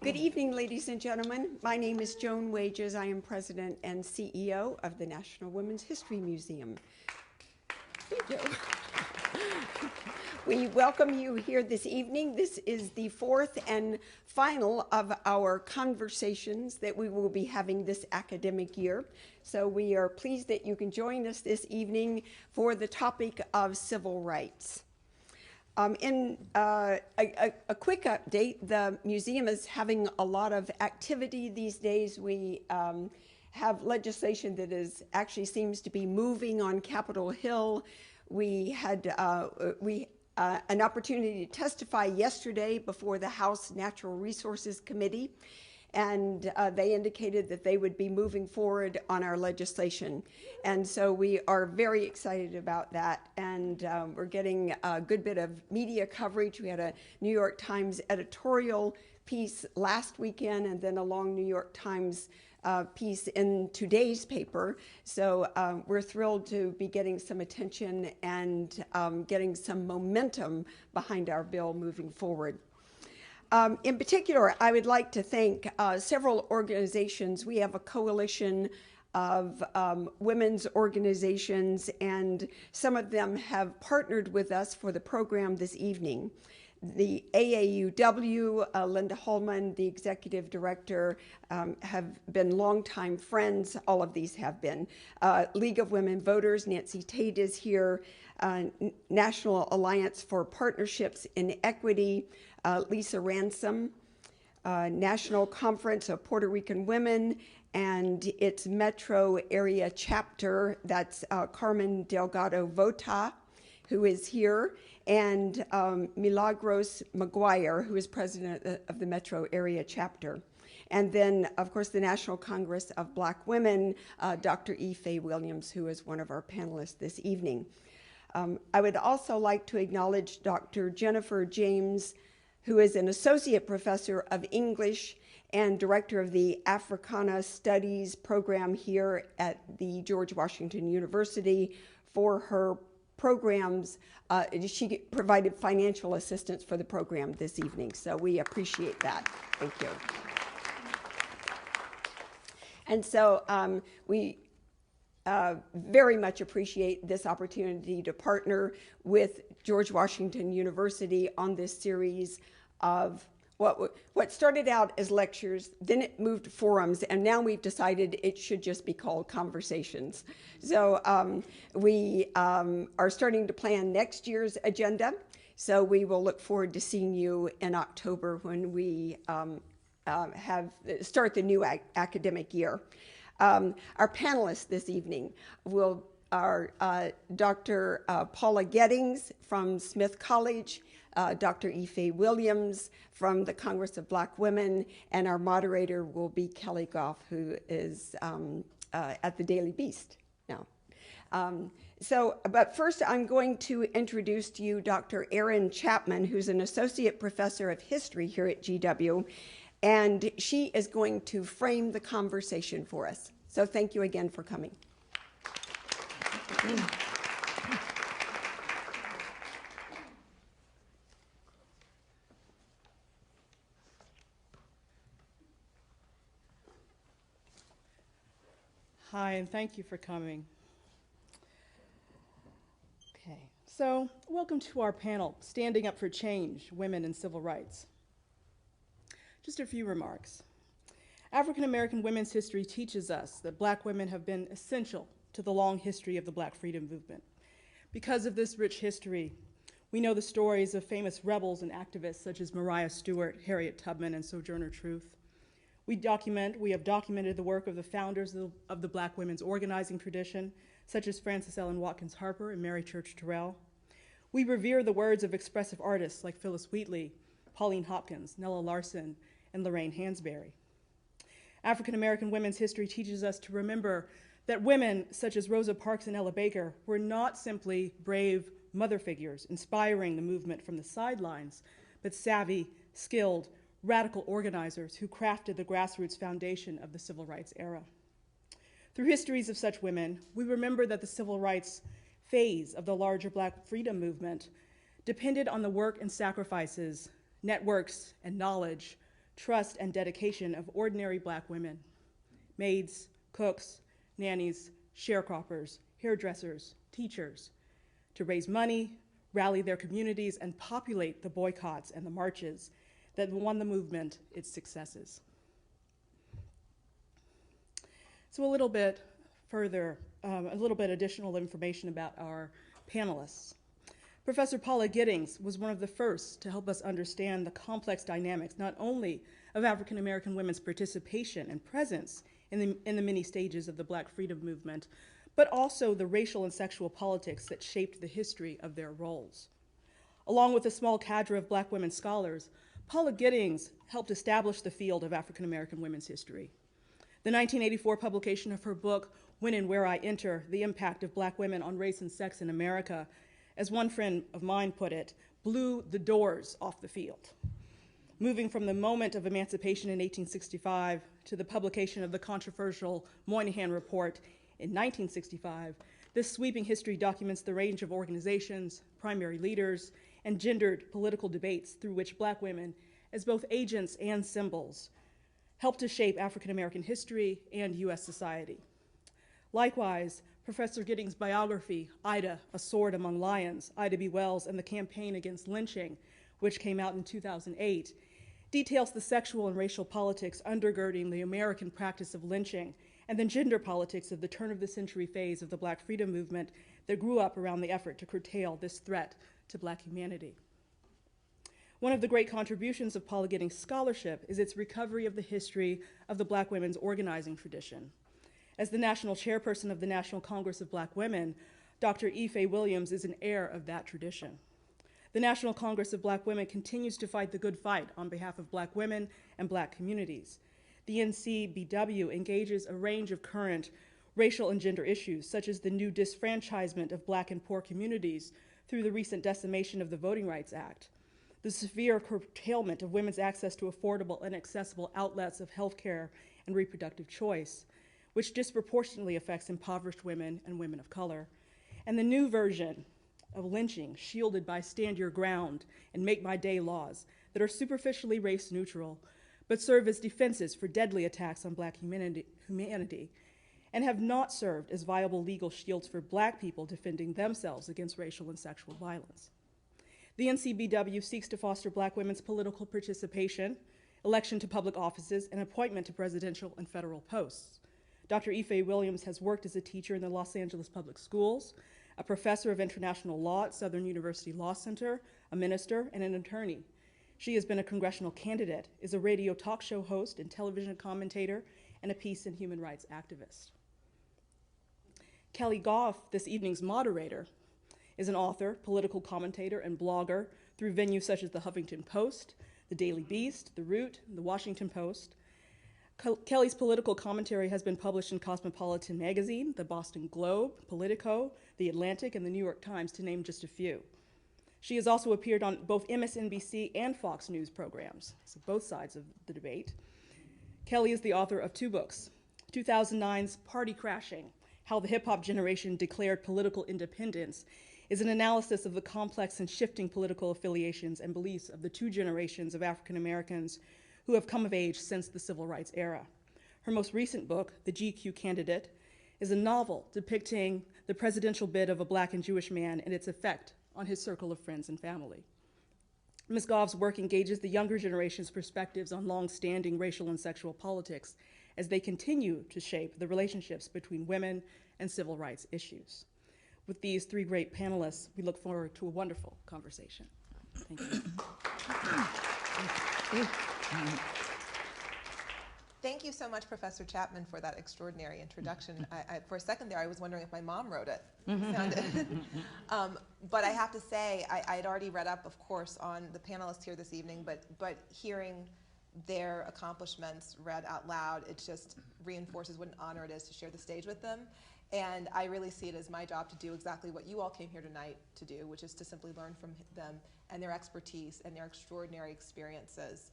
Good evening, ladies and gentlemen. My name is Joan Wages. I am President and CEO of the National Women's History Museum. Thank you. We welcome you here this evening. This is the fourth and final of our conversations that we will be having this academic year. So we are pleased that you can join us this evening for the topic of civil rights. In a quick update, the museum is having a lot of activity these days. We have legislation that actually seems to be moving on Capitol Hill. We had an opportunity to testify yesterday before the House Natural Resources Committee, and they indicated that they would be moving forward on our legislation. And so we are very excited about that, and we're getting a good bit of media coverage. We had a New York Times editorial piece last weekend, and then a long New York Times piece in today's paper. So we're thrilled to be getting some attention and getting some momentum behind our bill moving forward. In particular, I would like to thank several organizations. We have a coalition of women's organizations, and some of them have partnered with us for the program this evening. The AAUW, Linda Holman, the executive director, have been longtime friends. All of these have been. League of Women Voters, Nancy Tate is here. National Alliance for Partnerships in Equity, Lisa Ransom. National Conference of Puerto Rican Women and its metro area chapter, that's Carmen Delgado Vota, who is here, and Milagros Maguire, who is president of the metro area chapter. And then, of course, the National Congress of Black Women, Dr. Faye Williams, who is one of our panelists this evening. I would also like to acknowledge Dr. Jennifer James, who is an associate professor of English and director of the Africana Studies program here at the George Washington University. For her programs, she provided financial assistance for the program this evening, so we appreciate that. Thank you. And so we very much appreciate this opportunity to partner with George Washington University on this series of what started out as lectures, then it moved to forums, and now we've decided it should just be called conversations. So we are starting to plan next year's agenda, so we will look forward to seeing you in October when we start the new academic year. Our panelists this evening are Dr. Paula Giddings from Smith College, Dr. Faye Williams from the Congress of Black Women, and our moderator will be Keli Goff, who is at the Daily Beast now. But first I'm going to introduce to you Dr. Erin Chapman, who's an associate professor of history here at GW, and she is going to frame the conversation for us. So thank you again for coming. Hi, and thank you for coming. Okay, so welcome to our panel, Standing Up for Change, Women and Civil Rights. Just a few remarks. African American women's history teaches us that Black women have been essential to the long history of the Black freedom movement. Because of this rich history, we know the stories of famous rebels and activists such as Maria Stewart, Harriet Tubman, and Sojourner Truth. We have documented the work of the founders of the Black women's organizing tradition, such as Frances Ellen Watkins Harper and Mary Church Tyrell. We revere the words of expressive artists like Phyllis Wheatley, Pauline Hopkins, Nella Larson, and Lorraine Hansberry. African American women's history teaches us to remember that women such as Rosa Parks and Ella Baker were not simply brave mother figures inspiring the movement from the sidelines, but savvy, skilled, radical organizers who crafted the grassroots foundation of the civil rights era. Through histories of such women, we remember that the civil rights phase of the larger Black freedom movement depended on the work and sacrifices, networks, and knowledge trust, and dedication of ordinary Black women, maids, cooks, nannies, sharecroppers, hairdressers, teachers, to raise money, rally their communities, and populate the boycotts and the marches that won the movement its successes. So a little bit further, a little bit additional information about our panelists. Professor Paula Giddings was one of the first to help us understand the complex dynamics, not only of African American women's participation and presence in the many stages of the Black freedom movement, but also the racial and sexual politics that shaped the history of their roles. Along with a small cadre of Black women scholars, Paula Giddings helped establish the field of African American women's history. The 1984 publication of her book, When and Where I Enter, The Impact of Black Women on Race and Sex in America, as one friend of mine put it, blew the doors off the field. Moving from the moment of emancipation in 1865 to the publication of the controversial Moynihan Report in 1965, this sweeping history documents the range of organizations, primary leaders, and gendered political debates through which Black women, as both agents and symbols, helped to shape African American history and US society. Likewise, Professor Giddings' biography, Ida, A Sword Among Lions, Ida B. Wells and the Campaign Against Lynching, which came out in 2008, details the sexual and racial politics undergirding the American practice of lynching and the gender politics of the turn-of-the-century phase of the Black freedom movement that grew up around the effort to curtail this threat to Black humanity. One of the great contributions of Paula Giddings' scholarship is its recovery of the history of the Black women's organizing tradition. As the national chairperson of the National Congress of Black Women, Dr. Faye Williams is an heir of that tradition. The National Congress of Black Women continues to fight the good fight on behalf of Black women and Black communities. The NCBW engages a range of current racial and gender issues, such as the new disfranchisement of Black and poor communities through the recent decimation of the Voting Rights Act, the severe curtailment of women's access to affordable and accessible outlets of healthcare and reproductive choice, which disproportionately affects impoverished women and women of color, and the new version of lynching shielded by stand your ground and make my day laws that are superficially race neutral, but serve as defenses for deadly attacks on Black humanity, and have not served as viable legal shields for Black people defending themselves against racial and sexual violence. The NCBW seeks to foster Black women's political participation, election to public offices, and appointment to presidential and federal posts. Dr. Faye Williams has worked as a teacher in the Los Angeles Public Schools, a professor of international law at Southern University Law Center, a minister, and an attorney. She has been a congressional candidate, is a radio talk show host and television commentator, and a peace and human rights activist. Keli Goff, this evening's moderator, is an author, political commentator, and blogger through venues such as the Huffington Post, the Daily Beast, The Root, and the Washington Post. Keli's political commentary has been published in Cosmopolitan Magazine, the Boston Globe, Politico, The Atlantic, and the New York Times, to name just a few. She has also appeared on both MSNBC and Fox News programs, so both sides of the debate. Keli is the author of two books, 2009's Party Crashing, How the Hip-Hop Generation Declared Political Independence, is an analysis of the complex and shifting political affiliations and beliefs of the two generations of African Americans who have come of age since the Civil Rights era. Her most recent book, The GQ Candidate, is a novel depicting the presidential bid of a Black and Jewish man and its effect on his circle of friends and family. Ms. Goff's work engages the younger generation's perspectives on long-standing racial and sexual politics as they continue to shape the relationships between women and civil rights issues. With these three great panelists, we look forward to a wonderful conversation. Thank you. Thank you so much, Professor Chapman, for that extraordinary introduction. For a second there, I was wondering if my mom wrote it. But I have to say, I had already read up, of course, on the panelists here this evening, but hearing their accomplishments read out loud, it just reinforces what an honor it is to share the stage with them. And I really see it as my job to do exactly what you all came here tonight to do, which is to simply learn from them and their expertise and their extraordinary experiences.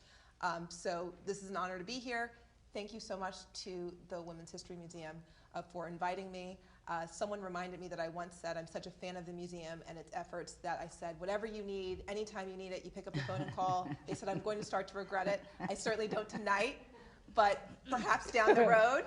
So this is an honor to be here. Thank you so much to the Women's History Museum for inviting me. Someone reminded me that I once said I'm such a fan of the museum and its efforts that I said, whatever you need, anytime you need it, you pick up the phone and call. They said I'm going to start to regret it. I certainly don't tonight, but perhaps down the road.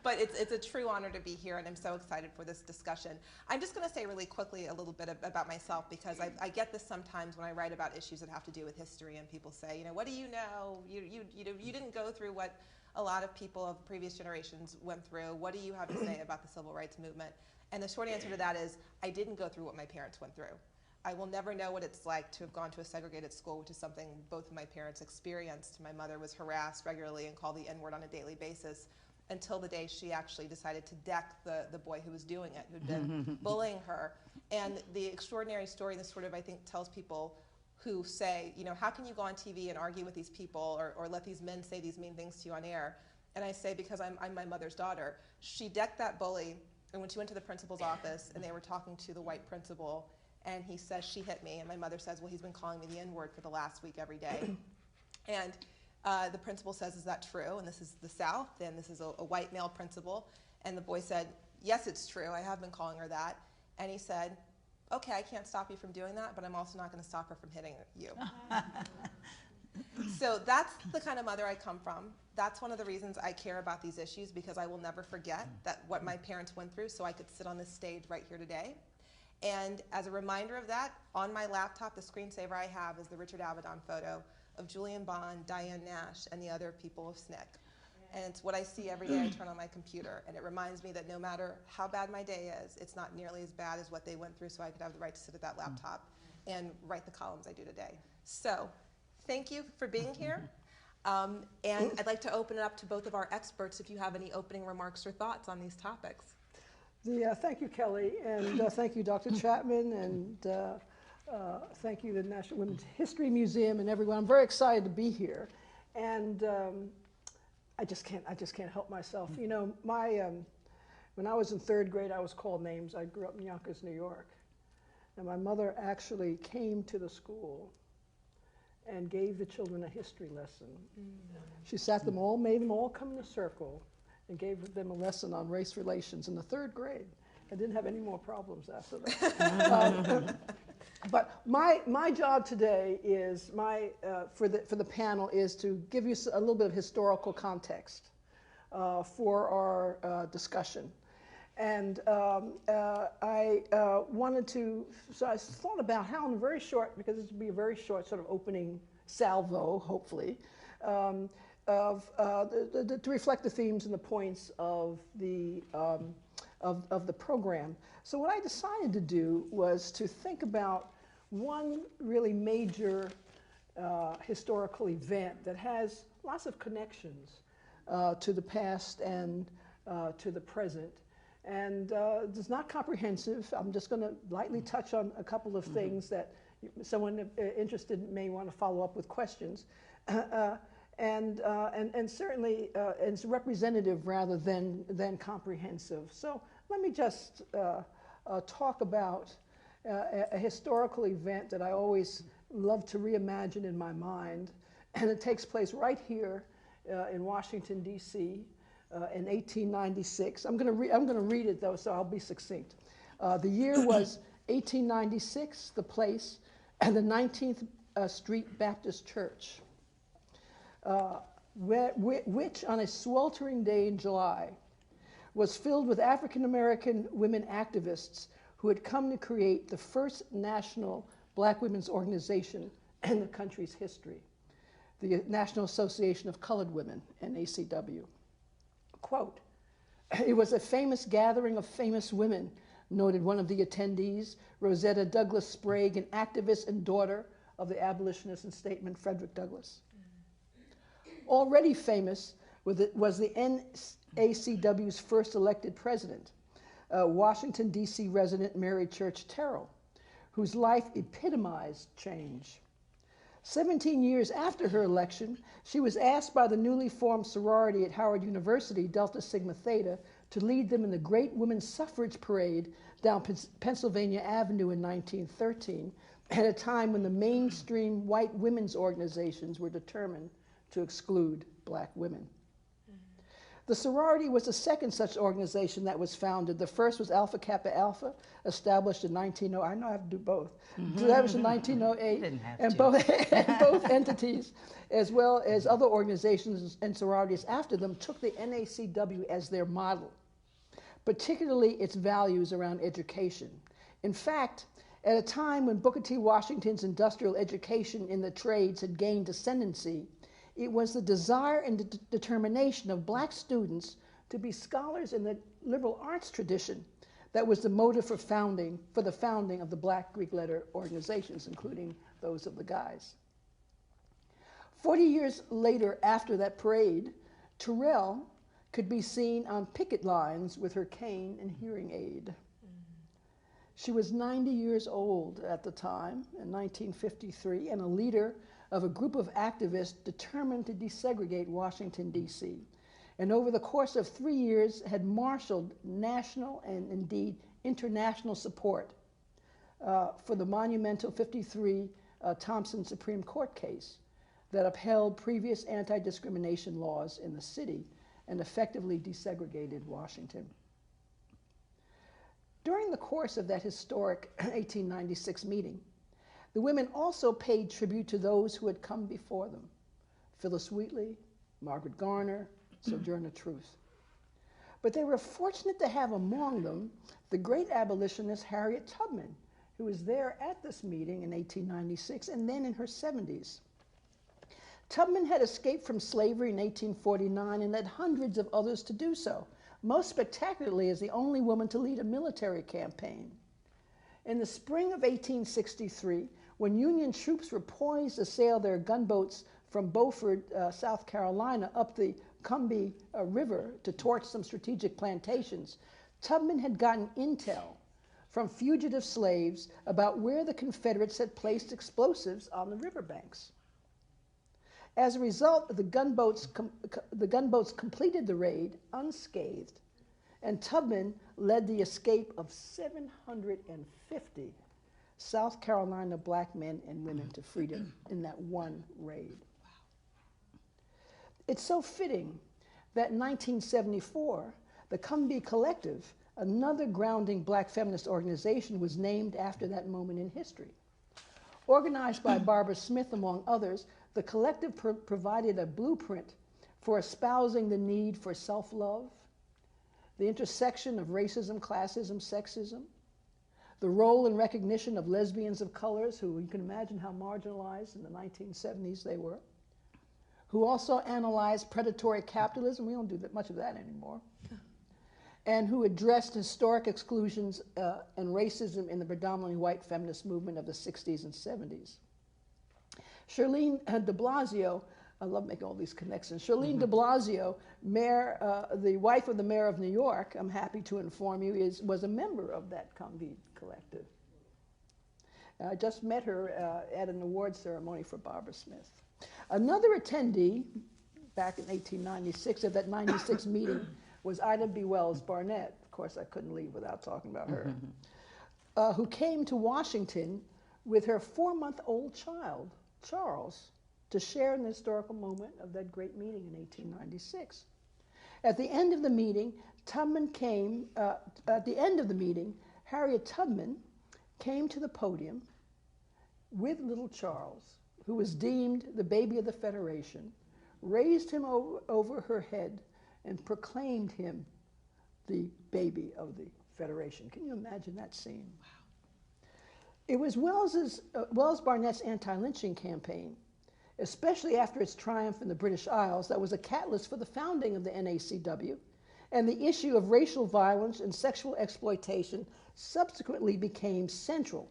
But it's a true honor to be here, and I'm so excited for this discussion. I'm just going to say really quickly a little bit about myself, because I get this sometimes when I write about issues that have to do with history, and people say, what do you know? You didn't go through what a lot of people of previous generations went through. What do you have to say about the civil rights movement? And the short answer to that is, I didn't go through what my parents went through. I will never know what it's like to have gone to a segregated school, which is something both of my parents experienced. My mother was harassed regularly and called the N-word on a daily basis until the day she actually decided to deck the boy who was doing it, who'd been bullying her. And the extraordinary story, this sort of, I think, tells people who say, how can you go on TV and argue with these people or let these men say these mean things to you on air? And I say, because I'm my mother's daughter. She decked that bully, and when she went to the principal's office and they were talking to the white principal, and he says, she hit me, and my mother says, well, he's been calling me the N-word for the last week every day. And the principal says, is that true? And this is the South, and this is a white male principal. And the boy said, yes, it's true, I have been calling her that. And he said, okay, I can't stop you from doing that, but I'm also not going to stop her from hitting you. So that's the kind of mother I come from. That's one of the reasons I care about these issues, because I will never forget what my parents went through so I could sit on this stage right here today. And as a reminder of that, on my laptop, the screensaver I have is the Richard Avedon photo of Julian Bond, Diane Nash, and the other people of SNCC. And it's what I see every day I turn on my computer. And it reminds me that no matter how bad my day is, it's not nearly as bad as what they went through, so I could have the right to sit at that laptop and write the columns I do today. So thank you for being here. And I'd like to open it up to both of our experts if you have any opening remarks or thoughts on these topics. Thank you, Kelly, and thank you, Dr. Chapman, and thank you to the National Women's History Museum and everyone. I'm very excited to be here, and I just can't help myself. When I was in third grade, I was called names. I grew up in Yonkers, New York, and my mother actually came to the school and gave the children a history lesson. She sat them all, made them all come in a circle, and gave them a lesson on race relations in the third grade. I didn't have any more problems after that. But my job today is, for the panel, is to give you a little bit of historical context for our discussion. And I wanted to, so I thought about how in a very short, because this would be a very short sort of opening salvo, hopefully, to reflect the themes and the points of the program. So what I decided to do was to think about one really major historical event that has lots of connections to the past and to the present. And it's not comprehensive. I'm just going to lightly touch on a couple of things that someone interested may want to follow up with questions. And certainly it's representative rather than comprehensive. So let me just talk about a historical event that I always love to reimagine in my mind, and it takes place right here in Washington, D.C. In 1896. I'm going to read it though, so I'll be succinct. The year was 1896. The place, and the 19th Street Baptist Church. Which on a sweltering day in July was filled with African American women activists who had come to create the first national black women's organization in the country's history, the National Association of Colored Women, NACW. Quote, "It was a famous gathering of famous women," noted one of the attendees, Rosetta Douglas Sprague, an activist and daughter of the abolitionist and statesman Frederick Douglass. Already famous was the NACW's first elected president, Washington, D.C. resident Mary Church Terrell, whose life epitomized change. 17 years after her election, she was asked by the newly formed sorority at Howard University, Delta Sigma Theta, to lead them in the Great Women's Suffrage Parade down Pennsylvania Avenue in 1913, at a time when the mainstream white women's organizations were determined to exclude black women. The sorority was the second such organization that was founded. The first was Alpha Kappa Alpha, established in 1908. I know I have to do both. Established in 1908, Didn't have and to. both entities, as well as other organizations and sororities after them, took the NACW as their model, particularly its values around education. In fact, at a time when Booker T. Washington's industrial education in the trades had gained ascendancy, it was the desire and determination of black students to be scholars in the liberal arts tradition that was the motive for the founding of the Black Greek letter organizations, including those of the guys. 40 years later, after that parade, Tyrell could be seen on picket lines with her cane and hearing aid. She was 90 years old at the time, in 1953, and a leader of a group of activists determined to desegregate Washington, D.C., and over the course of 3 years had marshaled national and indeed international support for the monumental 53 Thompson Supreme Court case that upheld previous anti-discrimination laws in the city and effectively desegregated Washington. During the course of that historic 1896 meeting, the women also paid tribute to those who had come before them: Phyllis Wheatley, Margaret Garner, Sojourner Truth. But they were fortunate to have among them the great abolitionist Harriet Tubman, who was there at this meeting in 1896 and then in her 70s. Tubman had escaped from slavery in 1849 and led hundreds of others to do so, most spectacularly as the only woman to lead a military campaign. In the spring of 1863, when Union troops were poised to sail their gunboats from Beaufort, South Carolina, up the Combahee River to torch some strategic plantations, Tubman had gotten intel from fugitive slaves about where the Confederates had placed explosives on the riverbanks. As a result, the gunboats completed the raid unscathed, and Tubman led the escape of 750 South Carolina black men and women to freedom in that one raid. It's so fitting that in 1974, the Combahee Collective, another grounding black feminist organization, was named after that moment in history. Organized by Barbara Smith, among others, the collective provided a blueprint for espousing the need for self-love, the intersection of racism, classism, sexism, the role and recognition of lesbians of colors, who you can imagine how marginalized in the 1970s they were, who also analyzed predatory capitalism — we don't do that much of that anymore — and who addressed historic exclusions and racism in the predominantly white feminist movement of the 60s and 70s. Charlene de Blasio, I love making all these connections. Charlene de Blasio, the wife of the mayor of New York, I'm happy to inform you, was a member of that Combahee Collective. I just met her at an award ceremony for Barbara Smith. Another attendee back in 1896 at that 96 meeting was Ida B. Wells Barnett. Of course, I couldn't leave without talking about her, who came to Washington with her 4-month-old child, Charles, to share in the historical moment of that great meeting in 1896. At the end of the meeting, Harriet Tubman came to the podium with little Charles, who was deemed the baby of the Federation, raised him over her head, and proclaimed him the baby of the Federation. Can you imagine that scene? Wow. It was Wells Barnett's anti-lynching campaign, especially after its triumph in the British Isles, that was a catalyst for the founding of the NACW, and the issue of racial violence and sexual exploitation subsequently became central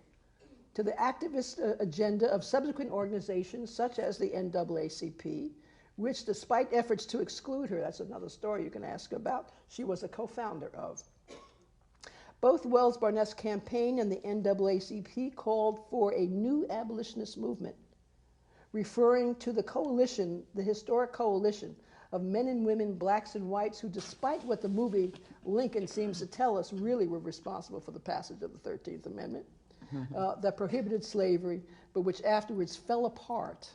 to the activist agenda of subsequent organizations such as the NAACP, which, despite efforts to exclude her — that's another story you can ask about — she was a co-founder of. Both Wells Barnett's campaign and the NAACP called for a new abolitionist movement, referring to the coalition, the historic coalition of men and women, blacks and whites, who, despite what the movie Lincoln seems to tell us, really were responsible for the passage of the 13th Amendment, that prohibited slavery, but which afterwards fell apart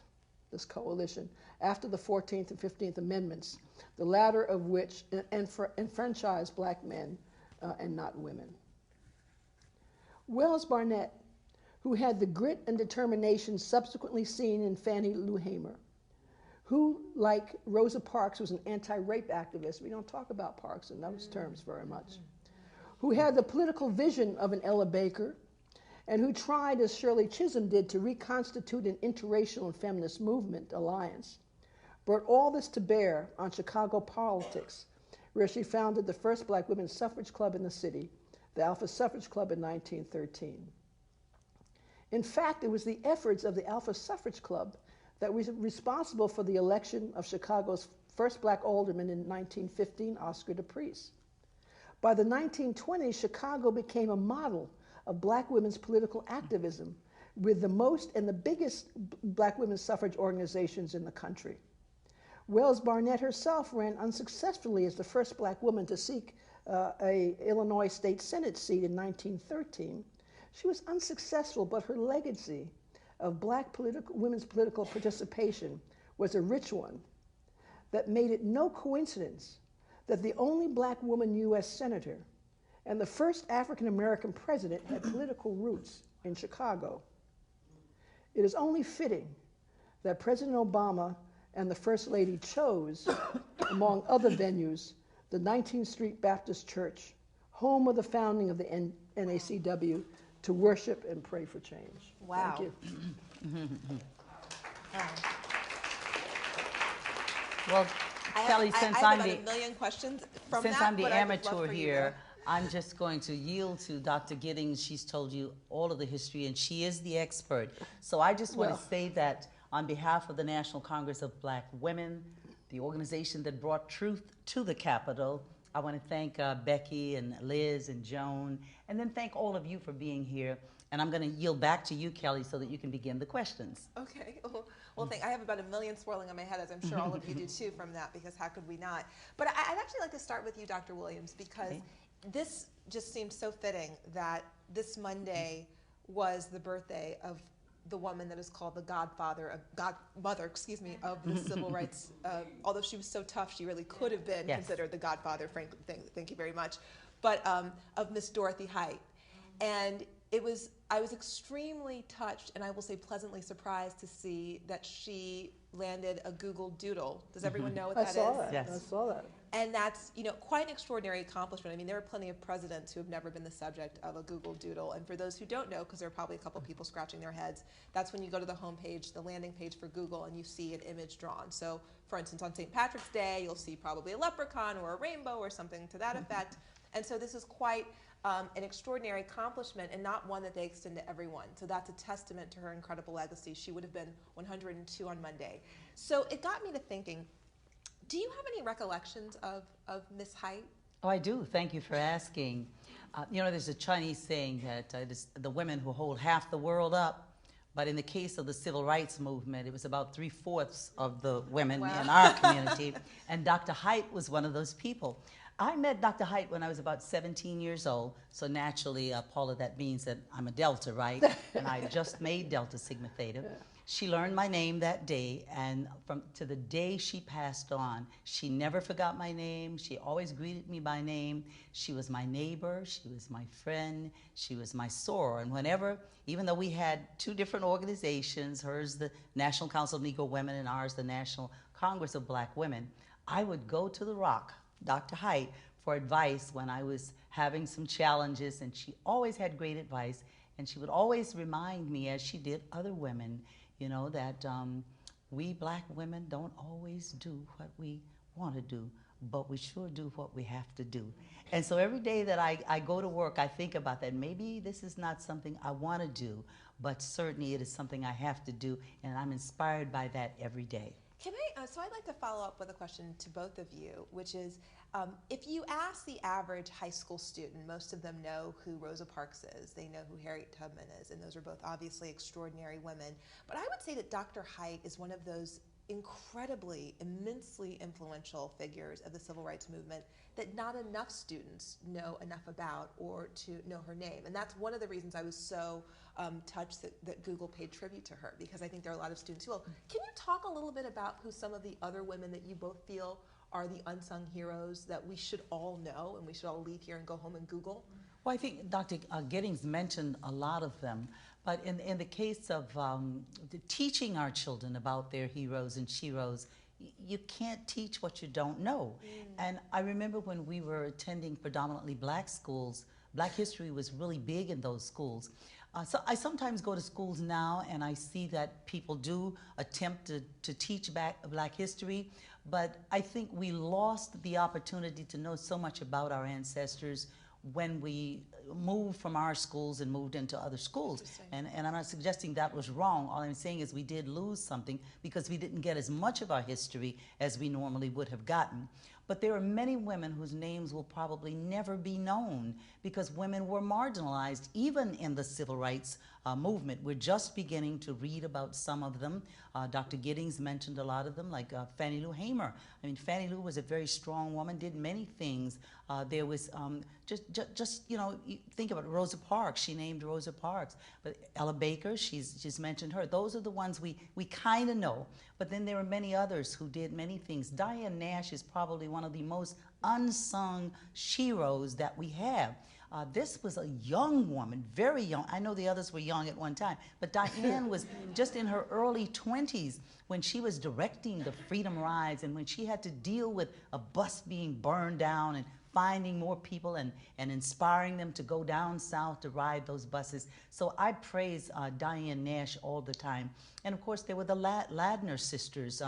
this coalition, after the 14th and 15th Amendments, the latter of which enfranchised black men and not women. Wells Barnett, who had the grit and determination subsequently seen in Fannie Lou Hamer, who, like Rosa Parks, was an anti-rape activist. We don't talk about Parks in those terms very much. Who had the political vision of an Ella Baker, and who tried, as Shirley Chisholm did, to reconstitute an interracial and feminist movement alliance, brought all this to bear on Chicago politics, where she founded the first black women's suffrage club in the city, the Alpha Suffrage Club, in 1913. In fact, it was the efforts of the Alpha Suffrage Club that was responsible for the election of Chicago's first black alderman in 1915, Oscar DePriest. By the 1920s, Chicago became a model of black women's political activism, with the most and the biggest black women's suffrage organizations in the country. Wells Barnett herself ran unsuccessfully as the first black woman to seek a Illinois State Senate seat in 1913. She was unsuccessful, but her legacy of black women's political participation was a rich one that made it no coincidence that the only black woman U.S. senator and the first African-American president had political roots in Chicago. It is only fitting that President Obama and the First Lady chose, among other venues, the 19th Street Baptist Church, home of the founding of the NACW, to worship and pray for change. Wow. Thank you. Well, Keli, since I have about a million questions from since that, I'm the but I would love amateur for you here, I'm just going to yield to Dr. Giddings. She's told you all of the history, and she is the expert. So I just want to say that on behalf of the National Congress of Black Women, the organization that brought truth to the Capitol, I want to thank Becky and Liz and Joan, and then thank all of you for being here. And I'm going to yield back to you, Keli, so that you can begin the questions. Okay. Well, I have about a million swirling on my head, as I'm sure all of you do too, from that, because how could we not? But I'd actually like to start with you, Dr. Williams, because this just seems so fitting that this Monday was the birthday of the woman that is called the godmother, of the civil rights. Although she was so tough, she really could have been considered the godfather. Frankly, thank you very much. But of Miss Dorothy Height, and I was extremely touched, and I will say pleasantly surprised to see that she landed a Google Doodle. Does everyone know what that is? I saw that. Yes. I saw that. And that's, quite an extraordinary accomplishment. I mean, there are plenty of presidents who have never been the subject of a Google Doodle. And for those who don't know, because there are probably a couple people scratching their heads, that's when you go to the homepage, the landing page for Google, and you see an image drawn. So, for instance, on St. Patrick's Day, you'll see probably a leprechaun or a rainbow or something to that effect. And so this is quite an extraordinary accomplishment, and not one that they extend to everyone. So that's a testament to her incredible legacy. She would have been 102 on Monday. So it got me to thinking, do you have any recollections of Miss Height? Oh, I do. Thank you for asking. There's a Chinese saying that it's the women who hold half the world up. But in the case of the civil rights movement, it was about 3/4 of the women in our community. And Dr. Height was one of those people. I met Dr. Height when I was about 17 years old. So naturally, Paula, that means that I'm a Delta, right? And I just made Delta Sigma Theta. She learned my name that day, and to the day she passed on, she never forgot my name. She always greeted me by name. She was my neighbor. She was my friend. She was my soror. And whenever, even though we had two different organizations, hers the National Council of Negro Women and ours the National Congress of Black Women, I would go to the Rock, Dr. Height, for advice when I was having some challenges, and she always had great advice, and she would always remind me, as she did other women, that we black women don't always do what we want to do, but we sure do what we have to do. And so every day that I go to work, I think about that. Maybe this is not something I want to do, but certainly it is something I have to do, and I'm inspired by that every day. So I'd like to follow up with a question to both of you, which is, if you ask the average high school student, most of them know who Rosa Parks is, they know who Harriet Tubman is, and those are both obviously extraordinary women. But I would say that Dr. Height is one of those incredibly, immensely influential figures of the civil rights movement that not enough students know enough about or to know her name. And that's one of the reasons I was so touched that Google paid tribute to her, because I think there are a lot of students who will. Can you talk a little bit about who some of the other women that you both feel are the unsung heroes that we should all know and we should all leave here and go home and Google? Well, I think Dr. Giddings mentioned a lot of them, but in the case of teaching our children about their heroes and sheroes, you can't teach what you don't know. And I remember when we were attending predominantly black schools, black history was really big in those schools. So I sometimes go to schools now and I see that people do attempt to teach black history, but I think we lost the opportunity to know so much about our ancestors when we moved from our schools and moved into other schools. And I'm not suggesting that was wrong. All I'm saying is we did lose something because we didn't get as much of our history as we normally would have gotten. But there are many women whose names will probably never be known because women were marginalized even in the civil rights movement. We're just beginning to read about some of them. Dr. Giddings mentioned a lot of them, like Fannie Lou Hamer. I mean, Fannie Lou was a very strong woman, did many things. There was just you know, you think about it, Rosa Parks. She named Rosa Parks. But Ella Baker, she's mentioned her. Those are the ones we kind of know. But then there are many others who did many things. Diane Nash is probably one of the most unsung sheroes that we have. This was a young woman, very young. I know the others were young at one time, but Diane was just in her early 20s when she was directing the Freedom Rides and when she had to deal with a bus being burned down and finding more people and inspiring them to go down south to ride those buses. So I praise Diane Nash all the time. And of course, there were the Ladner sisters,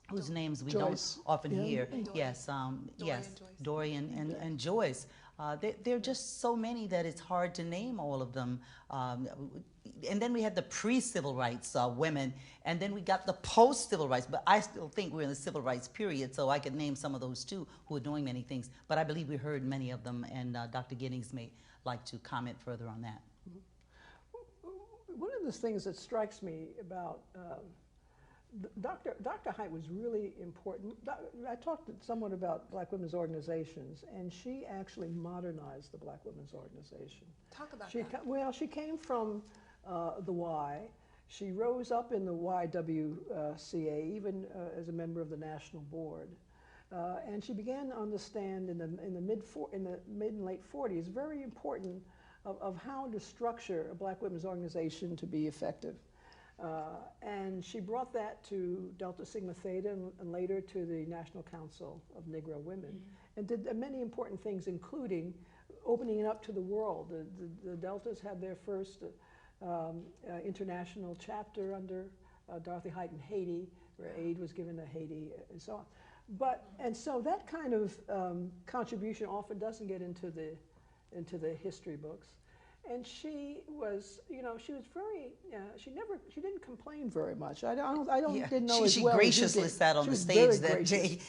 whose names we Joyce. don't often hear. And Yes, yes, and Joyce. Dory and Joyce. There are just so many that it's hard to name all of them. And then we had the pre-civil rights women, and then we got the post-civil rights. But I still think we're in the civil rights period, so I could name some of those too who are doing many things. But I believe we heard many of them, and Dr. Giddings may like to comment further on that. One of the things that strikes me about Dr. Height was really important. I talked somewhat about Black women's organizations, and she actually modernized the Black women's organization. Talk about that. Well, she came from the Y. She rose up in the YWCA, even as a member of the national board. And she began to understand in the mid and late 40s, very important of how to structure a Black women's organization to be effective. And she brought that to Delta Sigma Theta and later to the National Council of Negro Women, and did many important things, including opening it up to the world. The Deltas had their first international chapter under Dorothy Height in Haiti, where aid was given to Haiti and so on. And so that kind of contribution often doesn't get into the history books. And she was, you know, she was very, she didn't complain very much. I didn't know as well. She graciously sat on the stage that day.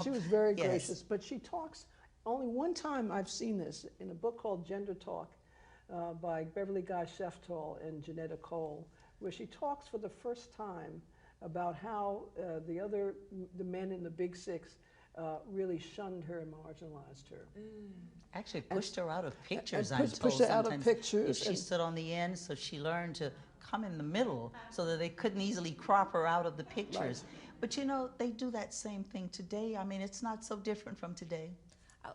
She was very Yes. gracious, but she talks, only one time I've seen this, in a book called Gender Talk by Beverly Guy Sheftall and Janetta Cole, where she talks for the first time about how the men in the Big Six really shunned her and marginalized her. Actually pushed her out of pictures, and I'm told. pushed her out of Sometimes pictures, if she and- stood on the end, so she learned to come in the middle so that they couldn't easily crop her out of the pictures. But you know, they do that same thing today. I mean, it's not so different from today.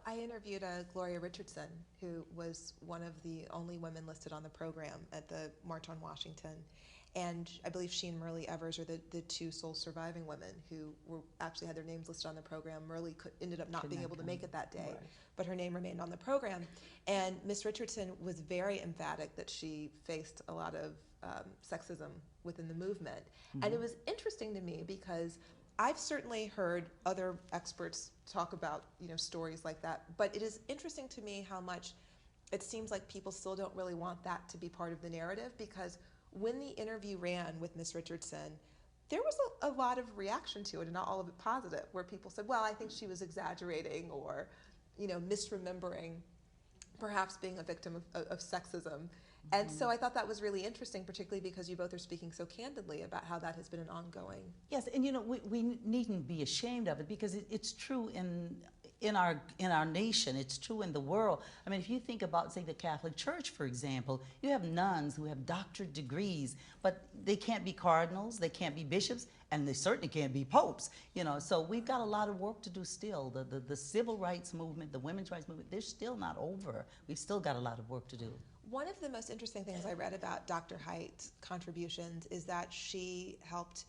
I interviewed Gloria Richardson, who was one of the only women listed on the program at the March on Washington. And I believe she and Myrlie Evers are the two sole surviving women who actually had their names listed on the program. Myrlie ended up not being able to make it that day, but her name remained on the program. And Miss Richardson was very emphatic that she faced a lot of sexism within the movement. And it was interesting to me because I've certainly heard other experts talk about, you know, stories like that, but it is interesting to me how much it seems like people still don't really want that to be part of the narrative, because when the interview ran with Miss Richardson, there was a lot of reaction to it, and not all of it positive, where people said, well, I think she was exaggerating, or, you know, misremembering perhaps being a victim of sexism. And so I thought that was really interesting, particularly because you both are speaking so candidly about how that has been an ongoing. Yes, and we needn't be ashamed of it, because it's true in our nation. It's true in the world. I mean, if you think about, say, the Catholic Church, for example, you have nuns who have doctorate degrees, but they can't be cardinals, they can't be bishops, and they certainly can't be popes. So we've got a lot of work to do still. The civil rights movement, the women's rights movement, they're still not over. We've still got a lot of work to do. One of the most interesting things I read about Dr. Haight's contributions is that she helped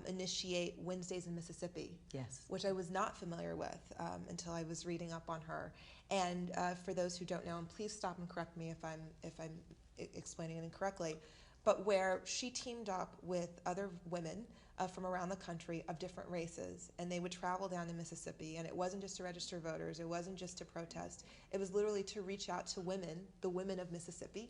initiate Wednesdays in Mississippi, Yes. which I was not familiar with until I was reading up on her. And for those who don't know, and please stop and correct me if I'm explaining it incorrectly, but where she teamed up with other women from around the country of different races, and they would travel down to Mississippi, and it wasn't just to register voters, it wasn't just to protest, it was literally to reach out to women, the women of Mississippi,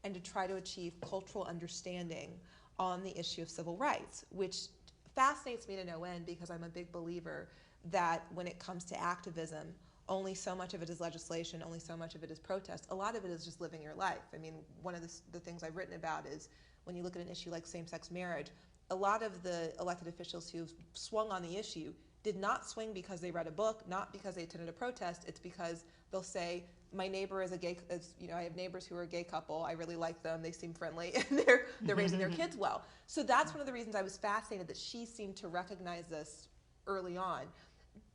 and to try to achieve cultural understanding on the issue of civil rights, which fascinates me to no end, because I'm a big believer that when it comes to activism, only so much of it is legislation, only so much of it is protest. A lot of it is just living your life. I mean, one of the things I've written about is when you look at an issue like same-sex marriage, a lot of the elected officials who've swung on the issue did not swing because they read a book, not because they attended a protest. It's because they'll say, my neighbor is a gay, I have neighbors who are a gay couple, I really like them, they seem friendly, and they're raising their kids well. So that's one of the reasons I was fascinated that she seemed to recognize this early on.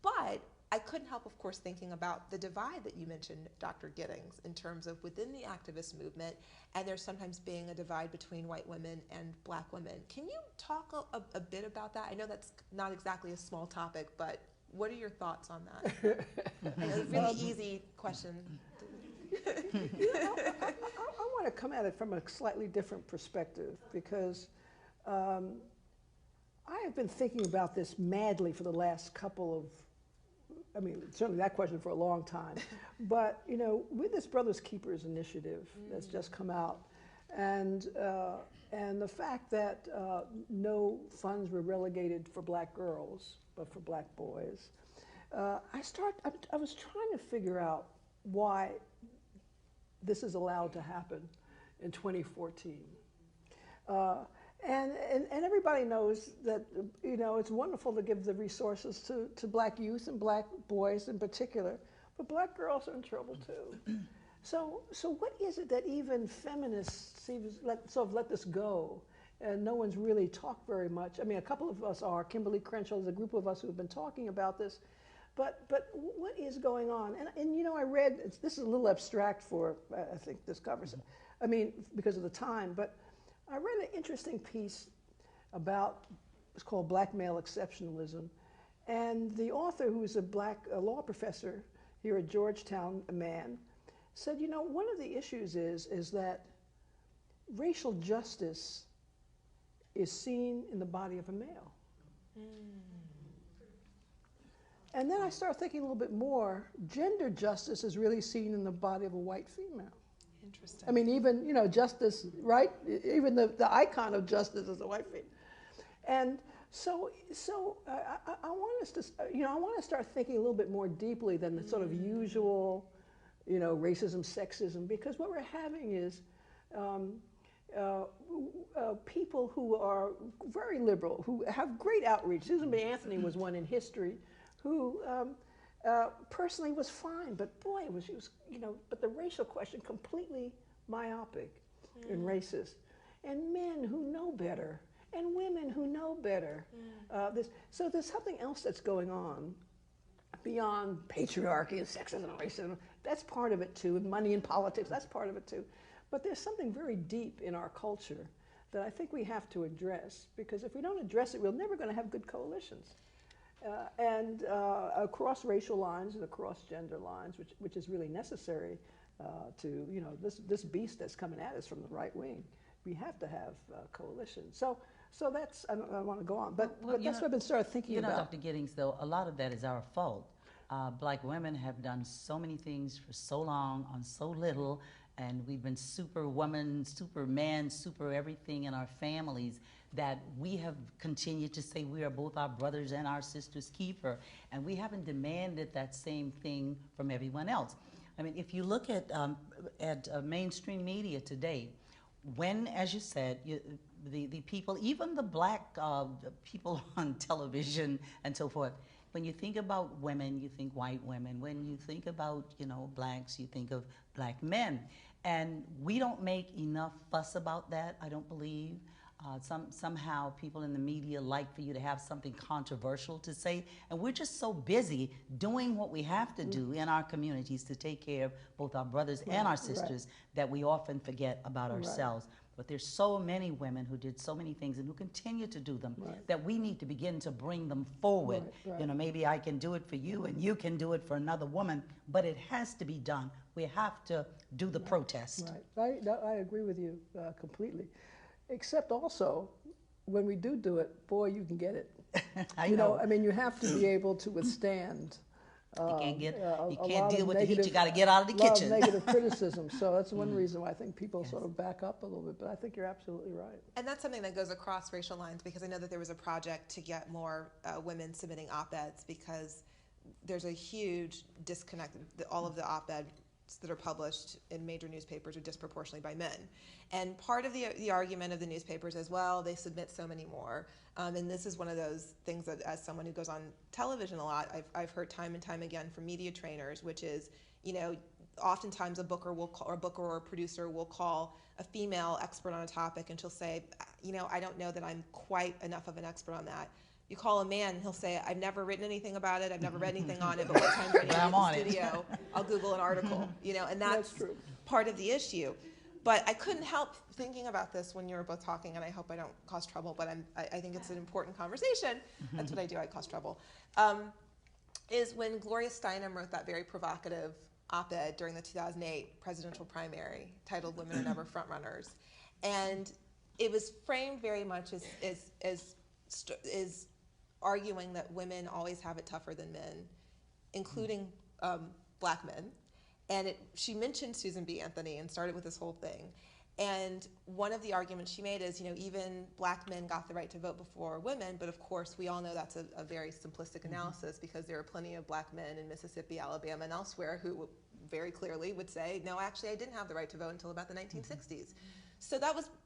But I couldn't help, of course, thinking about the divide that you mentioned, Dr. Giddings, in terms of within the activist movement, and there's sometimes being a divide between white women and black women. Can you talk a bit about that? I know that's not exactly a small topic, but what are your thoughts on that? I know it's a really easy question. I want to come at it from a slightly different perspective, because I have been thinking about this madly for the last couple of, certainly that question for a long time. But, with this Brothers Keepers initiative that's just come out, and the fact that no funds were relegated for black girls, but for black boys, I was trying to figure out why this is allowed to happen in 2014. And everybody knows that, it's wonderful to give the resources to black youth and black boys in particular, but black girls are in trouble too. So what is it that even feminists let this go, and no one's really talked very much? I mean, a couple of us are. Kimberly Crenshaw, there's a group of us who have been talking about this, but what is going on? And I read, this is a little abstract for, I think, this conversation, because of the time, but I read an interesting piece about, it's called Black Male Exceptionalism, and the author, who is a law professor here at Georgetown, a man, said, one of the issues is that racial justice is seen in the body of a male. And then I started thinking a little bit more, gender justice is really seen in the body of a white female. Interesting. Even, justice, right? Even the icon of justice is a white female. And so I want us to, I want to start thinking a little bit more deeply than the sort of usual, racism, sexism, because what we're having is people who are very liberal, who have great outreach. Susan B. Anthony was one in history who personally was fine, but boy, but the racial question completely myopic and racist. And men who know better, and women who know better. So there's something else that's going on beyond patriarchy and sexism and racism. That's part of it too, and money and politics, that's part of it too. But there's something very deep in our culture that I think we have to address, because if we don't address it, we're never going to have good coalitions. And across racial lines and across gender lines, which is really necessary to, this beast that's coming at us from the right wing. We have to have coalitions. So that's, I don't want to go on, but that's what I've been started thinking about. Dr. Giddings, though, a lot of that is our fault. Black women have done so many things for so long on so little, and we've been superwoman, superman, super everything in our families, that we have continued to say we are both our brothers and our sisters' keeper, and we haven't demanded that same thing from everyone else. If you look at mainstream media today, when, as you said, the people, even the black people on television and so forth, when you think about women, you think white women. When you think about, blacks, you think of black men. And we don't make enough fuss about that, I don't believe. Somehow people in the media like for you to have something controversial to say, and we're just so busy doing what we have to do in our communities to take care of both our brothers and our sisters that we often forget about ourselves. But there's so many women who did so many things and who continue to do them that we need to begin to bring them forward. Maybe I can do it for you and you can do it for another woman, but it has to be done. We have to do the protest. I agree with you completely. Except also, when we do it, boy, you can get it. I know. I mean, you have to be able to withstand. You can't deal with the heat. You got to get out of the kitchen. Negative criticism. So that's one reason why I think people sort of back up a little bit. But I think you're absolutely right. And that's something that goes across racial lines, because I know that there was a project to get more women submitting op-eds, because there's a huge disconnect. All of the op-eds that are published in major newspapers are disproportionately by men. And part of the argument of the newspapers as well, they submit so many more. And this is one of those things that, as someone who goes on television a lot, I've heard time and time again from media trainers, which is, oftentimes a booker or a producer will call a female expert on a topic, and she'll say, I don't know that I'm quite enough of an expert on that. You call a man, and he'll say, I've never written anything about it, I've never read anything on it, but what time you're in the studio, I'll Google an article, and that's true. Part of the issue. But I couldn't help thinking about this when you were both talking, and I hope I don't cause trouble, but I think it's an important conversation. That's what I do, I cause trouble. Is when Gloria Steinem wrote that very provocative op-ed during the 2008 presidential primary titled Women Are Never Frontrunners. And it was framed very much as arguing that women always have it tougher than men, including black men. And she mentioned Susan B. Anthony and started with this whole thing. And one of the arguments she made is, even black men got the right to vote before women, but of course we all know that's a very simplistic analysis, because there are plenty of black men in Mississippi, Alabama, and elsewhere who very clearly would say, no, actually I didn't have the right to vote until about the 1960s. So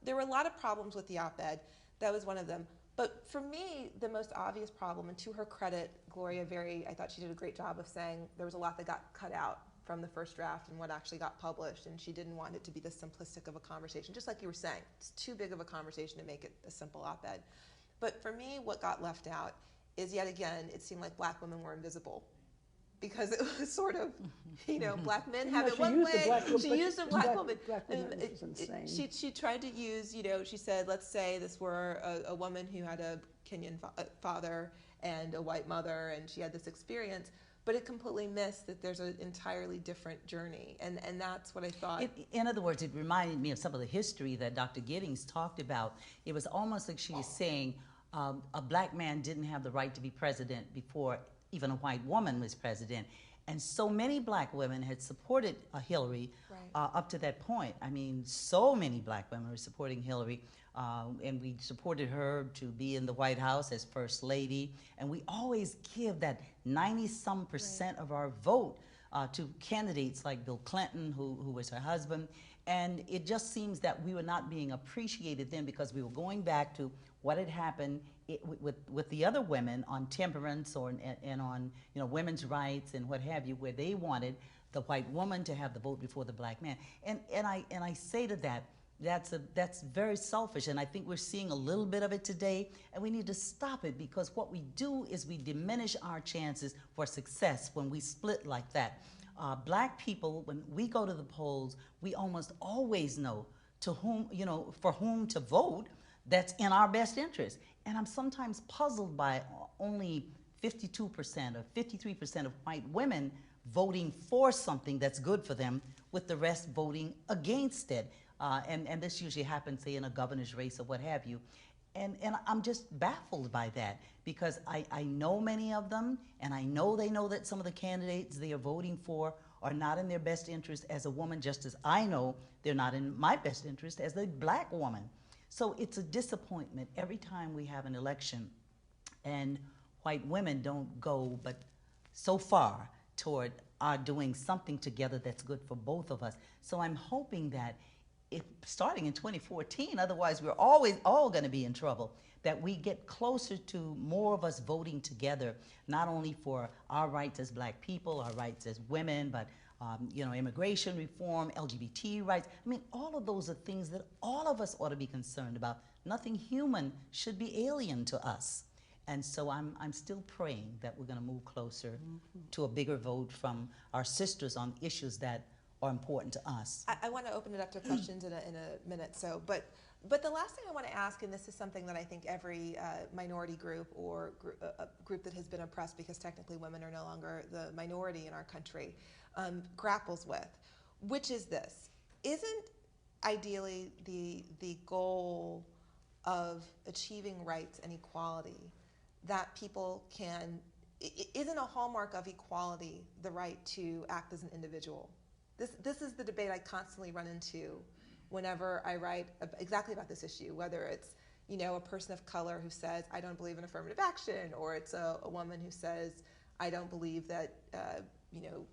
there were a lot of problems with the op-ed. That was one of them. But for me, the most obvious problem, and to her credit, Gloria I thought she did a great job of saying there was a lot that got cut out from the first draft and what actually got published, and she didn't want it to be this simplistic of a conversation, just like you were saying. It's too big of a conversation to make it a simple op-ed. But for me, what got left out is, yet again, it seemed like black women were invisible, because it was sort of, black men have it one way. She used a black woman. She tried to use, she said, let's say this were a woman who had a Kenyan father and a white mother, and she had this experience, but it completely missed that there's an entirely different journey, and that's what I thought. In other words, it reminded me of some of the history that Dr. Giddings talked about. It was almost like she was saying a black man didn't have the right to be president before even a white woman was president. And so many black women had supported Hillary up to that point. I mean, so many black women were supporting Hillary, and we supported her to be in the White House as First Lady. And we always give that 90-some% of our vote to candidates like Bill Clinton, who was her husband. And it just seems that we were not being appreciated then, because we were going back to what had happened with the other women on temperance and on women's rights and what have you, where they wanted the white woman to have the vote before the black man. And I say to that's very selfish, and I think we're seeing a little bit of it today, and we need to stop it, because what we do is we diminish our chances for success when we split like that. Black people, when we go to the polls, we almost always know to whom, for whom to vote that's in our best interest. And I'm sometimes puzzled by only 52% or 53% of white women voting for something that's good for them, with the rest voting against it. And this usually happens, say, in a governor's race or what have you. And I'm just baffled by that, because I know many of them, and I know they know that some of the candidates they are voting for are not in their best interest as a woman, just as I know they're not in my best interest as a black woman. So it's a disappointment every time we have an election and white women don't go but so far toward doing something together that's good for both of us. So I'm hoping that starting in 2014, otherwise we're always all going to be in trouble, that we get closer to more of us voting together, not only for our rights as black people, our rights as women, but immigration reform, LGBT rights. I mean, all of those are things that all of us ought to be concerned about. Nothing human should be alien to us. And so I'm still praying that we're going to move closer to a bigger vote from our sisters on issues that are important to us. I want to open it up to questions in a minute. So, but the last thing I want to ask, and this is something that I think every minority group or group that has been oppressed, because technically women are no longer the minority in our country, grapples with, which is this: isn't ideally the goal of achieving rights and equality that people can? Isn't a hallmark of equality the right to act as an individual? This is the debate I constantly run into whenever I write exactly about this issue, whether it's a person of color who says, I don't believe in affirmative action, or it's a woman who says, I don't believe that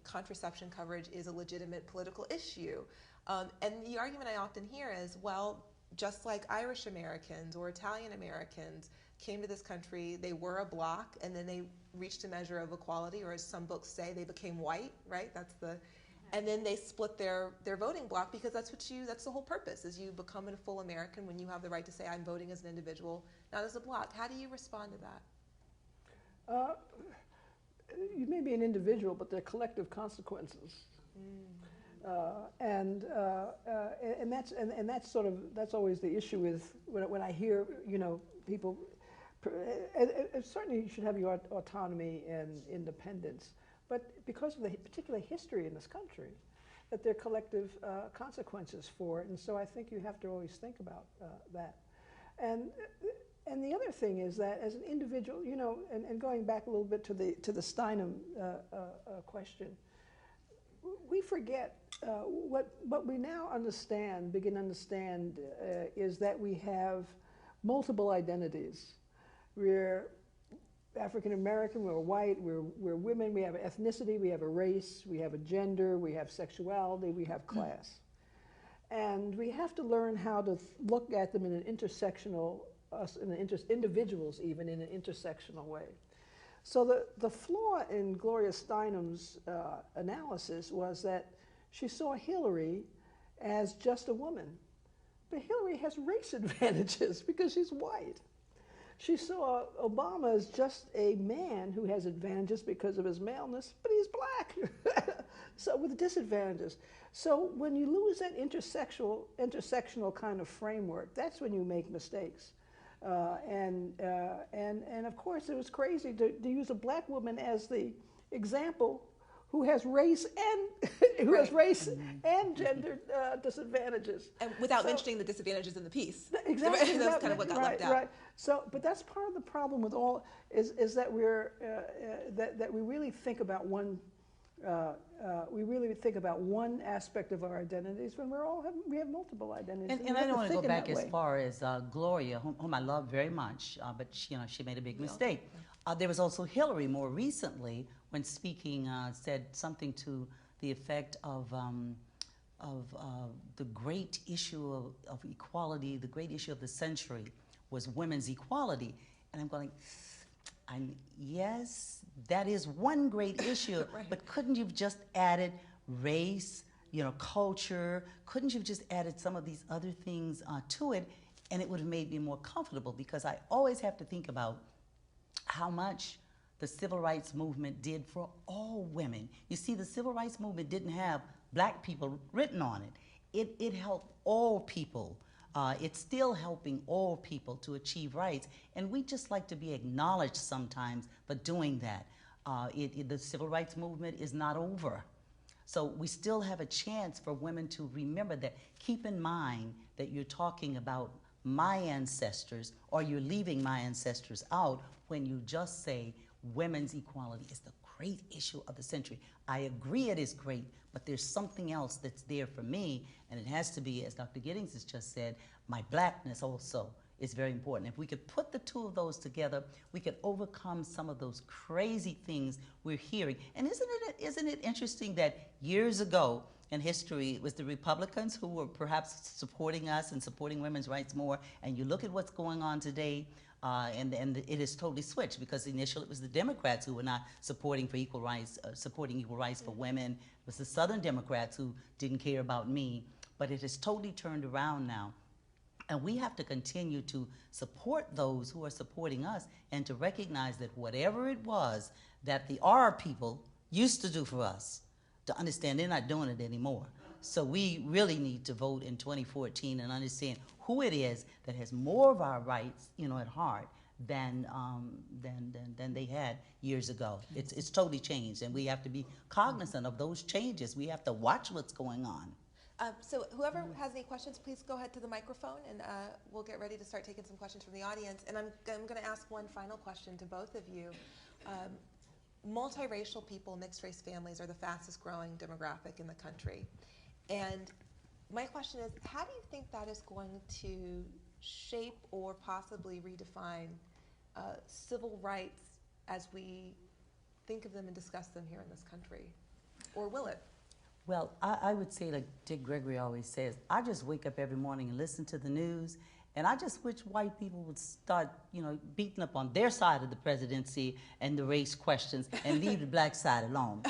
contraception coverage is a legitimate political issue. And the argument I often hear is, well, just like Irish Americans or Italian Americans came to this country, they were a bloc, and then they reached a measure of equality, or as some books say, they became white, right? And then they split their voting block, because that's the whole purpose, is you become a full American when you have the right to say, I'm voting as an individual, not as a bloc. How do you respond to that? You may be an individual, but there are collective consequences. And that's always the issue with when I hear people. Certainly, you should have your autonomy and independence. But because of the particular history in this country, that there are collective consequences for it, and so I think you have to always think about that. And the other thing is that as an individual, and going back a little bit to the Steinem question, we forget what we now begin to understand is that we have multiple identities. We're African American, we're white, we're women, we have ethnicity, we have a race, we have a gender, we have sexuality, we have class. And we have to learn how to look at them in an intersectional, individuals even in an intersectional way. So the flaw in Gloria Steinem's analysis was that she saw Hillary as just a woman. But Hillary has race advantages because she's white. She saw Obama as just a man who has advantages because of his maleness, but he's black, so with disadvantages. So when you lose that intersectional kind of framework, that's when you make mistakes. And of course, it was crazy to use a black woman as the example who has race and gender disadvantages, and without mentioning the disadvantages in the piece. Exactly, that's kind of what got left out. Right. So, but that's part of the problem with all is that that we really think about one. We really think about one aspect of our identities when we have multiple identities. And I don't want to go back as far as Gloria, whom I love very much, but she made a big mistake. There was also Hillary more recently, when speaking, said something to the effect of the great issue of equality, the great issue of the century was women's equality. And I'm going, yes, that is one great issue, right. But couldn't you have just added race, culture? Couldn't you have just added some of these other things to it, and it would have made me more comfortable? Because I always have to think about how much the civil rights movement did for all women. You see, the civil rights movement didn't have black people written on it. It helped all people. It's still helping all people to achieve rights, and we just like to be acknowledged sometimes for doing that. The civil rights movement is not over. So we still have a chance for women to remember that. Keep in mind that you're talking about my ancestors, or you're leaving my ancestors out when you just say women's equality is the great issue of the century. I agree it is great, but there's something else that's there for me, and it has to be, as Dr. Giddings has just said, my blackness also is very important. If we could put the two of those together, we could overcome some of those crazy things we're hearing. And isn't it interesting that years ago, in history, it was the Republicans who were perhaps supporting us and supporting women's rights more. And you look at what's going on today, and it has totally switched, because initially it was the Democrats who were not supporting for equal rights, supporting equal rights for women. It was the Southern Democrats who didn't care about me. But it has totally turned around now. And we have to continue to support those who are supporting us, and to recognize that whatever it was that the R people used to do for us, to understand they're not doing it anymore. So we really need to vote in 2014 and understand who it is that has more of our rights, at heart than they had years ago. It's totally changed, and we have to be cognizant of those changes. We have to watch what's going on. So whoever has any questions, please go ahead to the microphone, and we'll get ready to start taking some questions from the audience. And I'm going to ask one final question to both of you. Multiracial people, mixed-race families are the fastest growing demographic in the country. And my question is, how do you think that is going to shape or possibly redefine civil rights as we think of them and discuss them here in this country? Or will it? Well, I would say, like Dick Gregory always says, I just wake up every morning and listen to the news, and I just wish white people would start, beating up on their side of the presidency and the race questions, and leave the black side alone.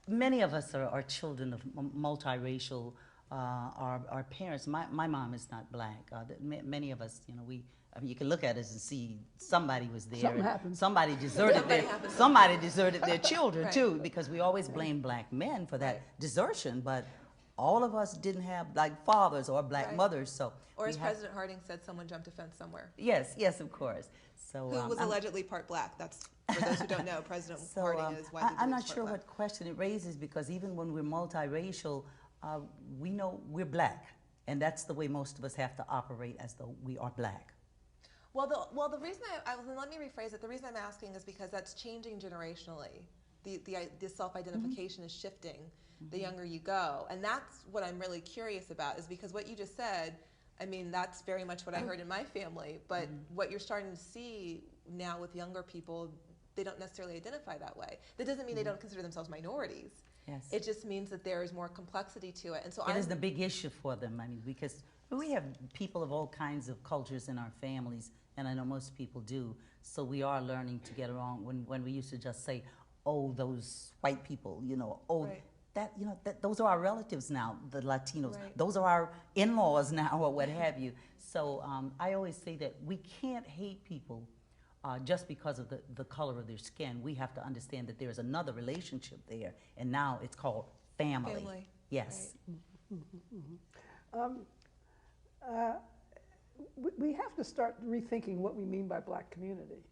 Many of us are children of multiracial. Our parents, my mom is not black. Many of us, you can look at us and see somebody was there. Something happened. Somebody deserted their children, right. too, because we always blame black men for that desertion, but all of us didn't have black fathers or black mothers, so. Or as President Harding said, someone jumped a fence somewhere. Yes, of course. So, who was allegedly part black. That's, for those who don't know, President Harding is white. I'm not sure what question it raises, because even when we're multiracial, we know we're black, and that's the way most of us have to operate, as though we are black. Well, the reason let me rephrase it. The reason I'm asking is because that's changing generationally. The self-identification is shifting the younger you go, and that's what I'm really curious about. Is because what you just said, I mean, that's very much what I heard in my family. But what you're starting to see now with younger people, they don't necessarily identify that way. That doesn't mean they don't consider themselves minorities. Yes. It just means that there is more complexity to it, and so it is the big issue for them. I mean, because we have people of all kinds of cultures in our families, and I know most people do. So we are learning to get along. When we used to just say, "Oh, those white people," Right. those are our relatives now, the Latinos. Right. Those are our in-laws now, or what have you. So I always say that we can't hate people just because of the color of their skin. We have to understand that there's another relationship there, and now it's called family. Yes. Right. We have to start rethinking what we mean by black community.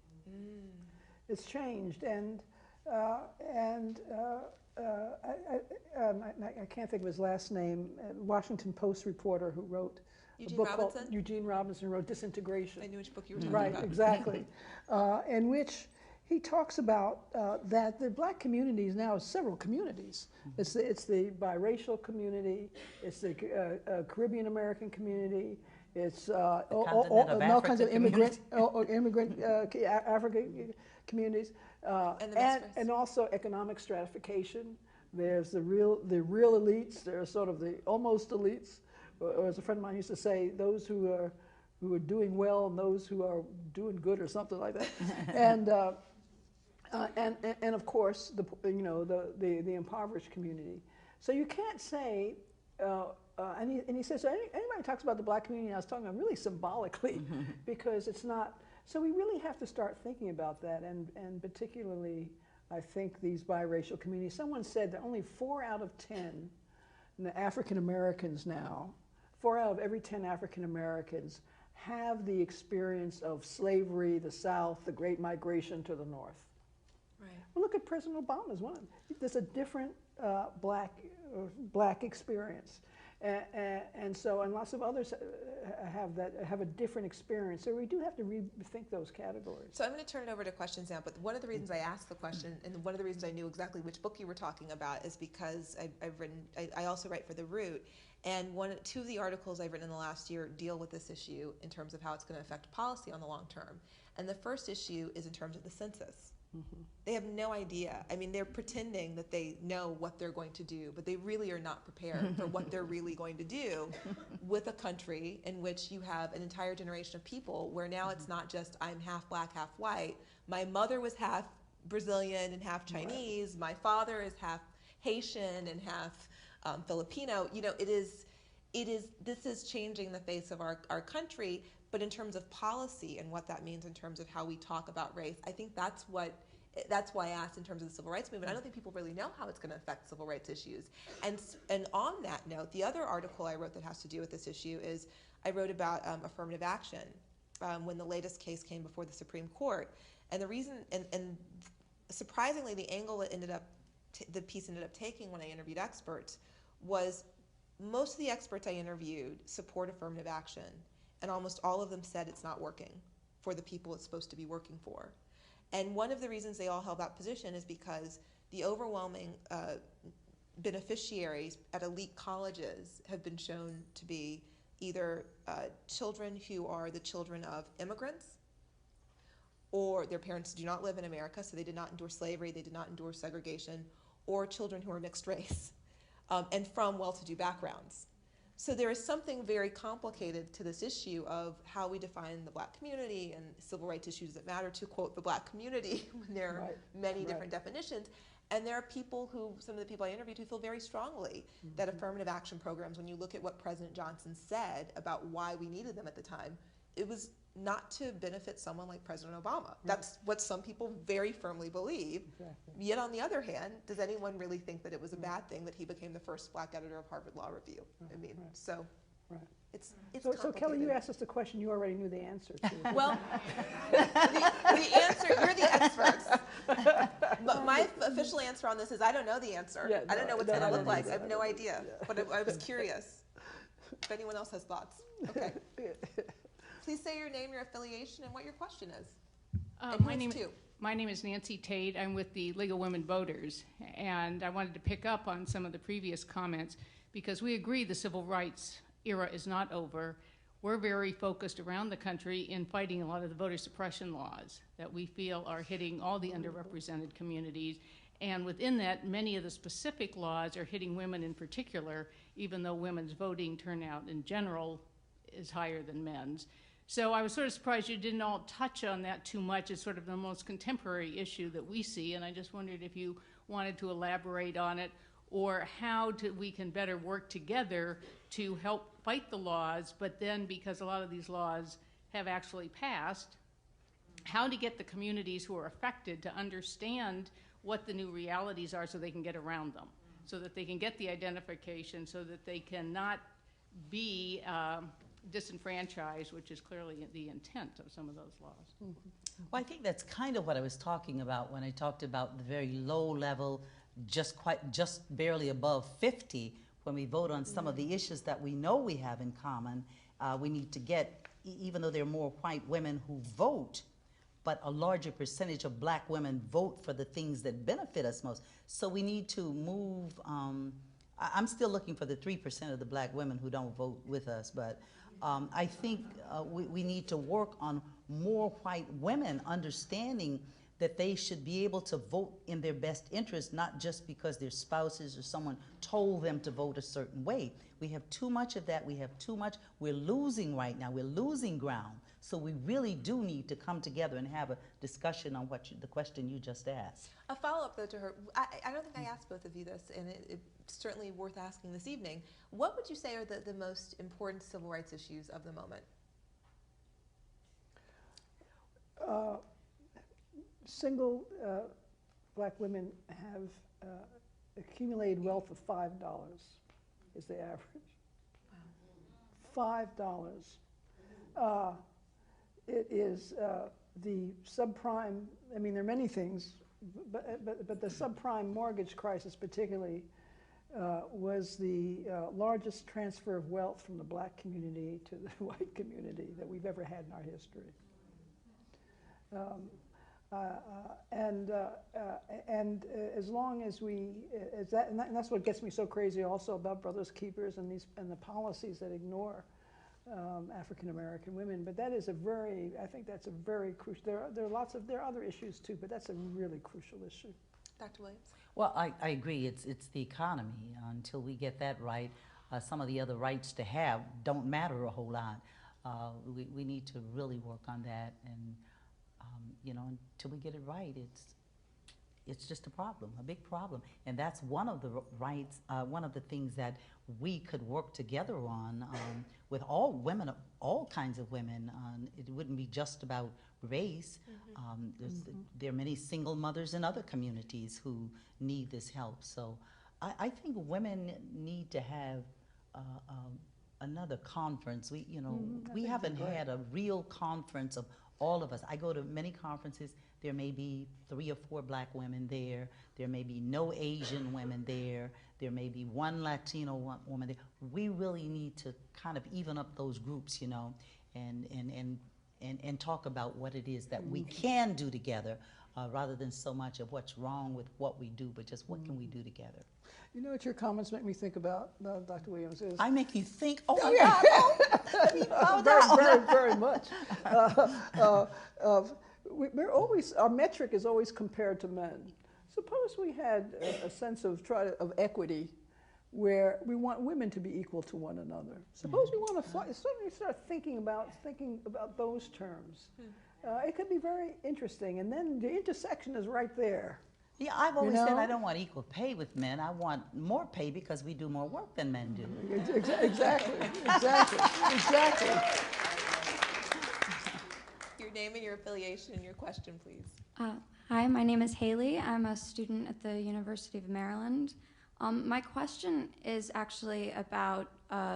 It's changed, and I can't think of his last name, Washington Post reporter who wrote a book called Eugene Robinson wrote Disintegration. I knew which book you were talking about. Right, exactly. In which he talks about that the black community is now several communities. It's the biracial community, it's the Caribbean American community, it's all kinds of immigrant African communities, and also economic stratification. There's the real elites. There's sort of the almost elites, or as a friend of mine used to say, those who are doing well and those who are doing good, or something like that. And of course the impoverished community. So you can't say. And he says, so anybody talks about the black community, I was talking about really symbolically, because it's not. So we really have to start thinking about that, and particularly, I think these biracial communities. Someone said that only 4 out of 10 African Americans now, 4 out of every 10 African Americans have the experience of slavery, the South, the Great Migration to the North. Right. Well, look at President Obama's one. There's a different black experience. And lots of others have a different experience. So we do have to rethink those categories. So I'm going to turn it over to questions now. But one of the reasons I asked the question, and one of the reasons I knew exactly which book you were talking about, is because I also write for The Root, and 2 of the articles I've written in the last year deal with this issue in terms of how it's going to affect policy on the long term. And the first issue is in terms of the census. They have no idea. I mean, they're pretending that they know what they're going to do, but they really are not prepared for what they're really going to do with a country in which you have an entire generation of people where now it's not just I'm half black, half white. My mother was half Brazilian and half Chinese. My father is half Haitian and half Filipino. You know, this is changing the face of our country, but in terms of policy and what that means in terms of how we talk about race, I think that's why I asked in terms of the civil rights movement. I don't think people really know how it's going to affect civil rights issues. And on that note, the other article I wrote that has to do with this issue is I wrote about affirmative action when the latest case came before the Supreme Court. And the reason, and surprisingly, the angle it the piece ended up taking when I interviewed experts was most of the experts I interviewed support affirmative action, and almost all of them said it's not working for the people it's supposed to be working for. And one of the reasons they all held that position is because the overwhelming beneficiaries at elite colleges have been shown to be either children who are the children of immigrants, or their parents do not live in America, so they did not endure slavery, they did not endure segregation, or children who are mixed race and from well-to-do backgrounds. So there is something very complicated to this issue of how we define the black community and civil rights issues that matter, to quote the black community, when there are many different definitions. And there are people some of the people I interviewed, who feel very strongly that affirmative action programs, when you look at what President Johnson said about why we needed them at the time, it was not to benefit someone like President Obama. That's what some people very firmly believe. Yet on the other hand, does anyone really think that it was a bad thing that he became the first black editor of Harvard Law Review? I mean, so it's so Kelly, you asked us the question you already knew the answer to. Well, the answer, you're the experts. But my official answer on this is I don't know the answer. I don't know what it's going to look like. I have no idea. But I was curious if anyone else has thoughts. Okay. Please say your name, your affiliation, and what your question is. My name is Nancy Tate. I'm with the League of Women Voters, and I wanted to pick up on some of the previous comments because we agree the civil rights era is not over. We're very focused around the country in fighting a lot of the voter suppression laws that we feel are hitting all the underrepresented communities, and within that, many of the specific laws are hitting women in particular, even though women's voting turnout in general is higher than men's. So I was sort of surprised you didn't all touch on that too much. It's sort of the most contemporary issue that we see, and I just wondered if you wanted to elaborate on it, or how we can better work together to help fight the laws, but then because a lot of these laws have actually passed, how to get the communities who are affected to understand what the new realities are so they can get around them, so that they can get the identification, so that they cannot be disenfranchised, which is clearly the intent of some of those laws. Well, I think that's kind of what I was talking about when I talked about the very low level, just barely above 50, when we vote on some of the issues that we know we have in common. We need to get, even though there are more white women who vote, but a larger percentage of black women vote for the things that benefit us most. So we need to move, I'm still looking for the 3% of the black women who don't vote with us, but I think we need to work on more white women understanding that they should be able to vote in their best interest, not just because their spouses or someone told them to vote a certain way. We have too much of that. We're losing right now. We're losing ground. So we really do need to come together and have a discussion on the question you just asked. A follow-up, though, to her. I don't think I asked both of you this, and it's certainly worth asking this evening. What would you say are the most important civil rights issues of the moment? Single black women have accumulated wealth of $5 is the average. $5. It is the subprime, I mean, there are many things, but the subprime mortgage crisis particularly was the largest transfer of wealth from the black community to the white community that we've ever had in our history. And as long as and that's what gets me so crazy also about Brothers Keepers and the policies that ignore African American women. But that is I think that's a very crucial, there are other issues too, but that's a really crucial issue. Dr. Williams? Well, I agree. It's the economy. Until we get that right, some of the other rights to have don't matter a whole lot. We need to really work on that, and until we get it right, it's just a problem, a big problem. And that's one of the rights, one of the things that we could work together on with all women, all kinds of women. It wouldn't be just about race. There are many single mothers in other communities who need this help. So I think women need to have another conference. We haven't had a real conference of all of us. I go to many conferences. There may be 3 or 4 black women there. There may be no Asian women there. There may be 1 Latino woman there. We really need to kind of even up those groups, and talk about what it is that we can do together, rather than so much of what's wrong with what we do, but just what can we do together. You know what your comments make me think about, Dr. Williams, is... I make you think, oh my God, very much. Our metric is always compared to men. Suppose we had a sense of equity, where we want women to be equal to one another. Suppose we want to suddenly start thinking about those terms. It could be very interesting, and then the intersection is right there. Yeah, I've always said I don't want equal pay with men. I want more pay because we do more work than men do. Exactly. Your name and your affiliation and your question, please. Hi, my name is Haley. I'm a student at the University of Maryland. My question is actually about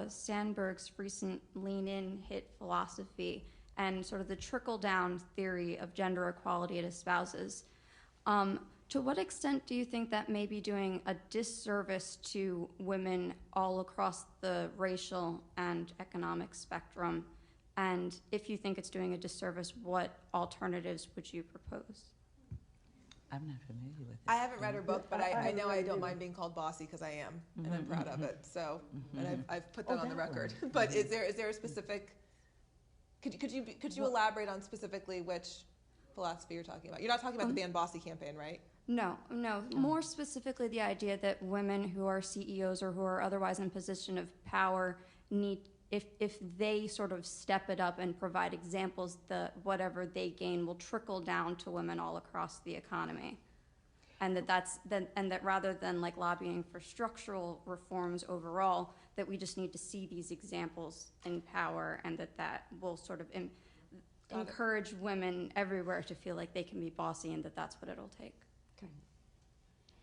Sandberg's recent lean-in hit philosophy and sort of the trickle-down theory of gender equality it espouses. To what extent do you think that may be doing a disservice to women all across the racial and economic spectrum? And if you think it's doing a disservice, what alternatives would you propose? I'm not familiar with it. I haven't read her book, but I know I don't mind being called bossy because I am, and I'm proud of it. So, and I've put that on the record. But is there a specific? Could you elaborate on specifically which philosophy you're talking about? You're not talking about the Ban Bossy campaign, right? No. More specifically, the idea that women who are CEOs or who are otherwise in position of power need, if they sort of step it up and provide examples, whatever they gain will trickle down to women all across the economy, and that rather than like lobbying for structural reforms overall, that we just need to see these examples in power, and that will sort of encourage women everywhere to feel like they can be bossy, and that's what it'll take.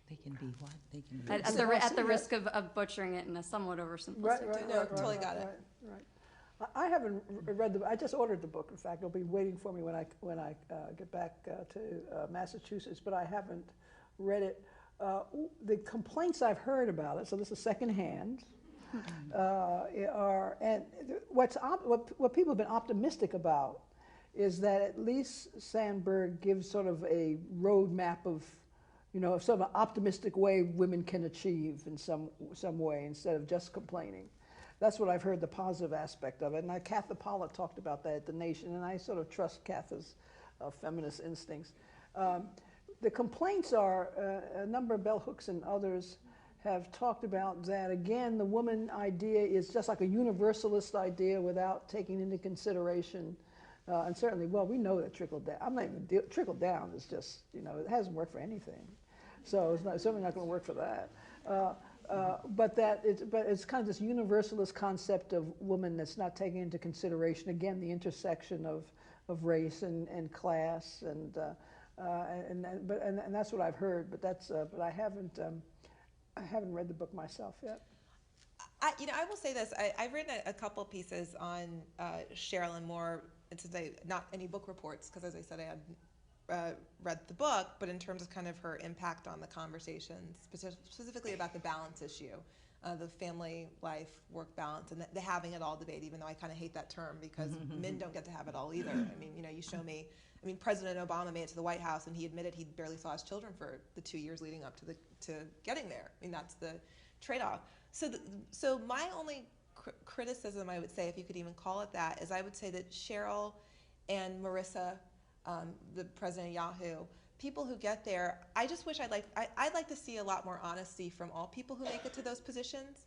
They can be what? They can be at the risk of butchering it in a somewhat oversimplistic way. No, totally got it. Right. I haven't read I just ordered the book. In fact, it'll be waiting for me when I get back to Massachusetts. But I haven't read it. The complaints I've heard about it, so this is secondhand, and what people have been optimistic about is that at least Sandberg gives sort of a roadmap of, sort of an optimistic way women can achieve in some way instead of just complaining. That's what I've heard, the positive aspect of it. And Katha Pollitt talked about that at The Nation, and I sort of trust Katha's feminist instincts. The complaints are, a number of bell hooks and others have talked about that, again, the woman idea is just like a universalist idea without taking into consideration, and certainly, we know that trickle down. I'm not even, trickle down is just, it hasn't worked for anything. So it's certainly not going to work for that. But it's kind of this universalist concept of woman that's not taking into consideration, again, the intersection of race and class, and that's what I've heard. But I haven't read the book myself yet. I will say this. I've written a couple pieces on Sherilyn Moore, and since not any book reports, because as I said, I had read the book, but in terms of kind of her impact on the conversations, specifically about the balance issue, the family life work balance, and the having it all debate, even though I kind of hate that term because men don't get to have it all either. I mean, you show me, President Obama made it to the White House and he admitted he barely saw his children for the 2 years leading up to getting there. That's the trade-off. So my only criticism, I would say, if you could even call it that, is I would say that Cheryl and Marissa, the president of Yahoo, people who get there, I just wish I'd like to see a lot more honesty from all people who make it to those positions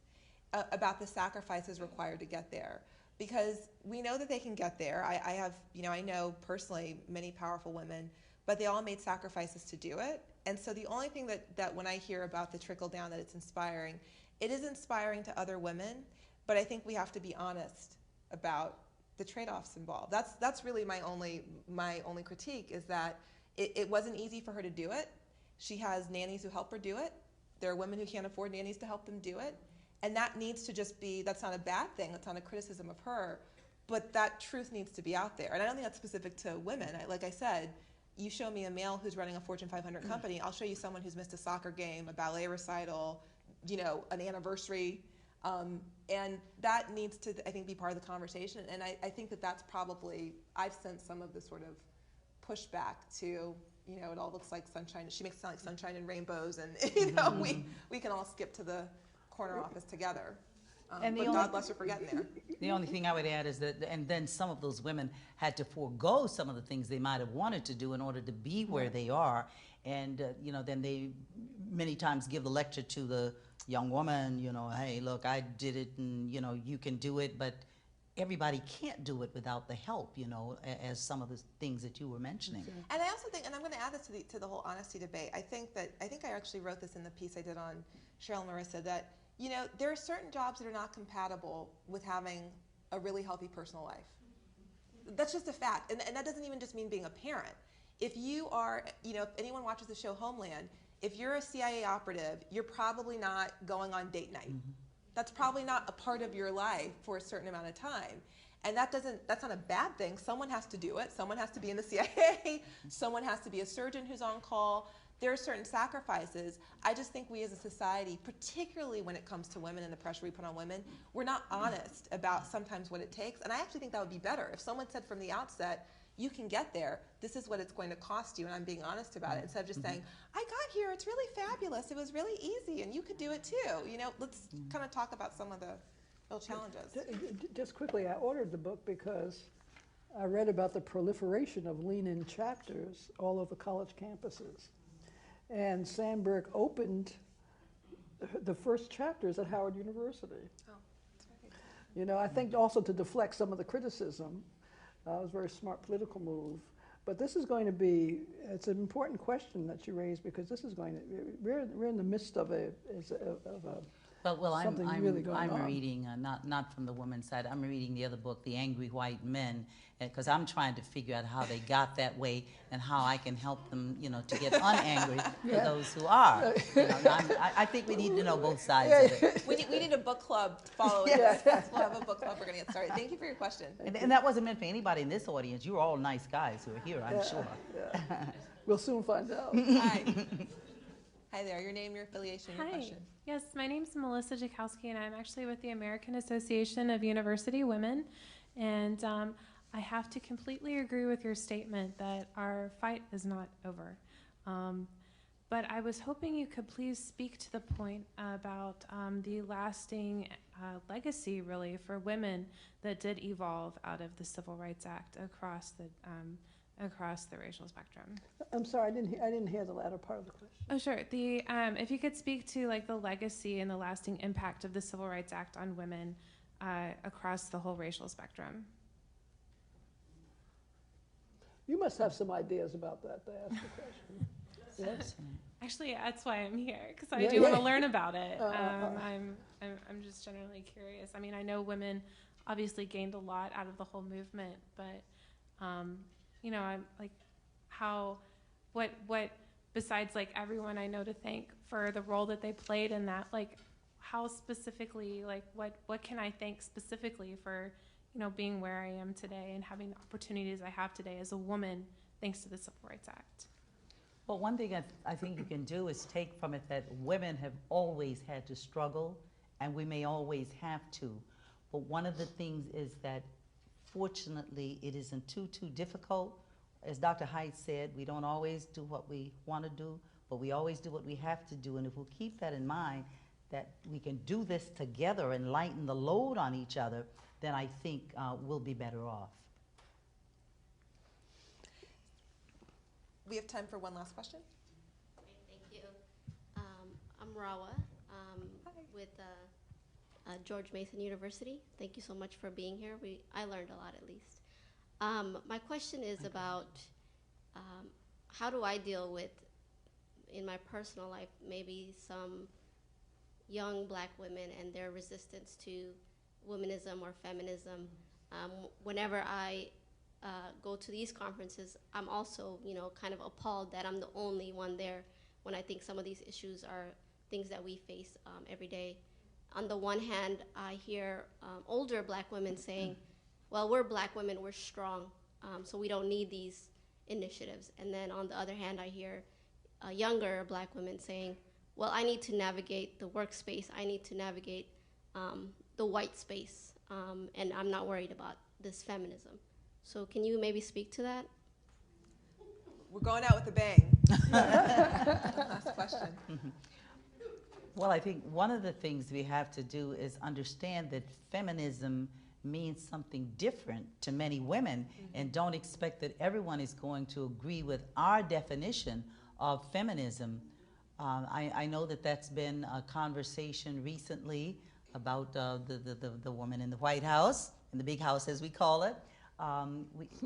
about the sacrifices required to get there. Because we know that they can get there. I have, I know personally many powerful women, but they all made sacrifices to do it. And so the only thing that when I hear about the trickle down, that it's inspiring, it is inspiring to other women, but I think we have to be honest about the trade-offs involved. That's really my only critique, is that it wasn't easy for her to do it. She has nannies who help her do it. There are women who can't afford nannies to help them do it. And that needs to just be, that's not a bad thing, that's not a criticism of her, but that truth needs to be out there. And I don't think that's specific to women. Like I said, you show me a male who's running a Fortune 500 company, I'll show you someone who's missed a soccer game, a ballet recital, an anniversary, and that needs to, I think, be part of the conversation. And I think that's probably, I've sensed some of the sort of pushback to, it all looks like sunshine. She makes it sound like sunshine and rainbows, and we can all skip to the corner office together. But God bless her for getting there. The only thing I would add is that, and then some of those women had to forego some of the things they might have wanted to do in order to be where they are. And, then they many times give the lecture to the young woman, hey, look, I did it, and, you can do it, but everybody can't do it without the help, as some of the things that you were mentioning. And I also think, and I'm going to add this to the whole honesty debate, I think I actually wrote this in the piece I did on Cheryl and Marissa, that there are certain jobs that are not compatible with having a really healthy personal life. That's just a fact. And that doesn't even just mean being a parent. If you are, if anyone watches the show Homeland, if you're a CIA operative, you're probably not going on date night. That's probably not a part of your life for a certain amount of time. And that's not a bad thing. Someone has to do it. Someone has to be in the CIA. Someone has to be a surgeon who's on call. There are certain sacrifices. I just think we as a society, particularly when it comes to women and the pressure we put on women, we're not honest about sometimes what it takes. And I actually think that would be better. If someone said from the outset, you can get there, this is what it's going to cost you, and I'm being honest about it, instead of just saying, I got here, it's really fabulous, it was really easy, and you could do it too. Let's kind of talk about some of the real challenges. Just quickly, I ordered the book because I read about the proliferation of lean-in chapters all over college campuses. And Sandberg opened the first chapters at Howard University. Oh, that's right. I think also to deflect some of the criticism. It was a very smart political move. But this is going to be, it's an important question that you raised, because this is going to, we're in the midst of something really going on. I'm reading, not from the women's side, I'm reading the other book, The Angry White Men, because I'm trying to figure out how they got that way and how I can help them, to get unangry for those who are. I think we need to know both sides of it. We need a book club following this. We'll have a book club. We're going to get started. Thank you for your question. And that wasn't meant for anybody in this audience. You're all nice guys who are here, I'm sure. Yeah. We'll soon find out. Hi. Hi there. Your name, your affiliation, your question. Yes, my name's Melissa Jakowski, and I'm actually with the American Association of University Women. And I have to completely agree with your statement that our fight is not over. But I was hoping you could please speak to the point about the lasting legacy, really, for women that did evolve out of the Civil Rights Act across the racial spectrum. I'm sorry, I didn't hear the latter part of the question. Oh, sure. If you could speak to the legacy and the lasting impact of the Civil Rights Act on women across the whole racial spectrum. You must have some ideas about that to ask the question. Yes. Actually, that's why I'm here, because I do want to learn about it. I'm just generally curious. I mean, I know women obviously gained a lot out of the whole movement, but I'm like, what besides everyone I know to thank for the role that they played in that, how specifically, what can I thank specifically for, being where I am today and having the opportunities I have today as a woman, thanks to the Civil Rights Act? Well, one thing I think you can do is take from it that women have always had to struggle, and we may always have to. But one of the things is that, fortunately, it isn't too difficult. As Dr. Haidt said, we don't always do what we want to do, but we always do what we have to do. And if we'll keep that in mind, that we can do this together and lighten the load on each other, then I think we'll be better off. We have time for one last question. Great, thank you. I'm Rawa with George Mason University. Thank you so much for being here. I learned a lot, at least. My question is about how do I deal with, in my personal life, maybe some young black women and their resistance to womanism or feminism. Whenever I go to these conferences, I'm also, kind of appalled that I'm the only one there when I think some of these issues are things that we face every day. On the one hand, I hear older black women saying, well, we're black women, we're strong, so we don't need these initiatives. And then on the other hand, I hear younger black women saying, well, I need to navigate the workspace, I need to navigate the white space, and I'm not worried about this feminism. So can you maybe speak to that? We're going out with a bang. Last question. Well, I think one of the things we have to do is understand that feminism means something different to many women, and don't expect that everyone is going to agree with our definition of feminism. I know that that's been a conversation recently about the woman in the White House, in the big house as we call it.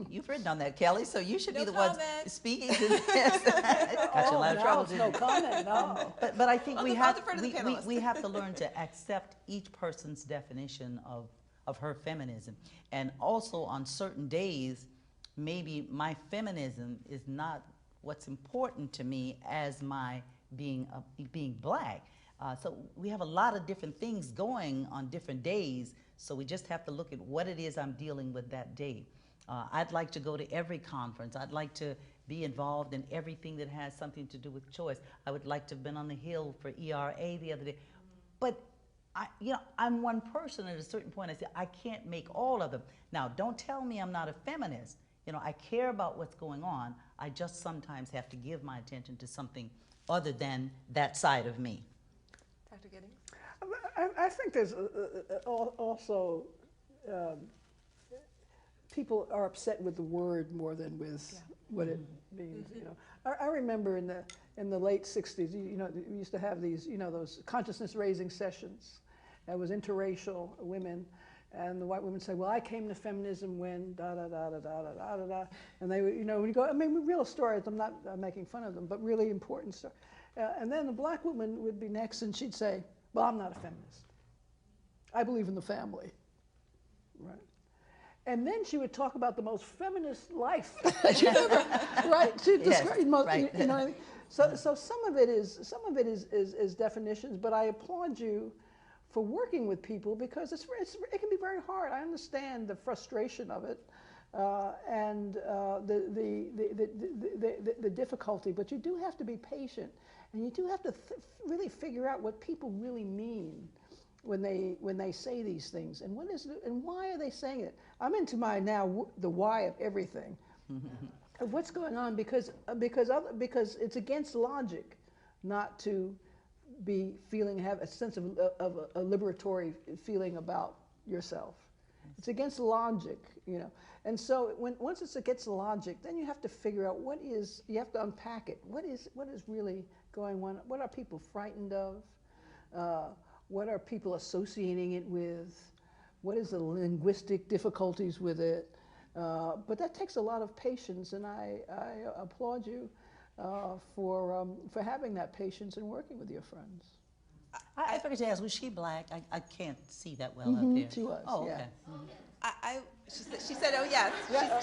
You've written on that, Kelly, so you should be the one speaking to this. Got you a lot of trouble. No comment. No. But I think we have to learn to accept each person's definition of her feminism. And also on certain days, maybe my feminism is not what's important to me as my being black. So we have a lot of different things going on different days, so we just have to look at what it is I'm dealing with that day. I'd like to go to every conference. I'd like to be involved in everything that has something to do with choice. I would like to have been on the Hill for ERA the other day. But I'm one person. At a certain point, I say, I can't make all of them. Now, don't tell me I'm not a feminist. I care about what's going on. I just sometimes have to give my attention to something other than that side of me. Dr. Giddings? I think there's also people are upset with the word more than with what it means. I remember in the late '60s, we used to have these, those consciousness-raising sessions. It was interracial women, and the white women say, "Well, I came to feminism when da da da da da da da da," and they would, when you go, real stories. I'm not making fun of them, but really important stories. And then the black woman would be next, and she'd say, "Well, I'm not a feminist. I believe in the family." Right? And then she would talk about the most feminist life she'd ever, right? She'd describe most, right. So some of it is definitions, but I applaud you for working with people because it can be very hard. I understand the frustration of it and the difficulty, but you do have to be patient. And you do have to really figure out what people really mean when they say these things, and why are they saying it? I'm into the why of everything. Of what's going on because it's against logic, not to have a sense of a liberatory feeling about yourself. It's against logic, And so once it's against logic, then you have to figure out you have to unpack it. What is really going on? What are people frightened of? What are people associating it with? What is the linguistic difficulties with it? But that takes a lot of patience, and I applaud you for having that patience and working with your friends. I forgot to ask, was she black? I can't see that well up there. She was. Oh, okay. She said, "Oh yes."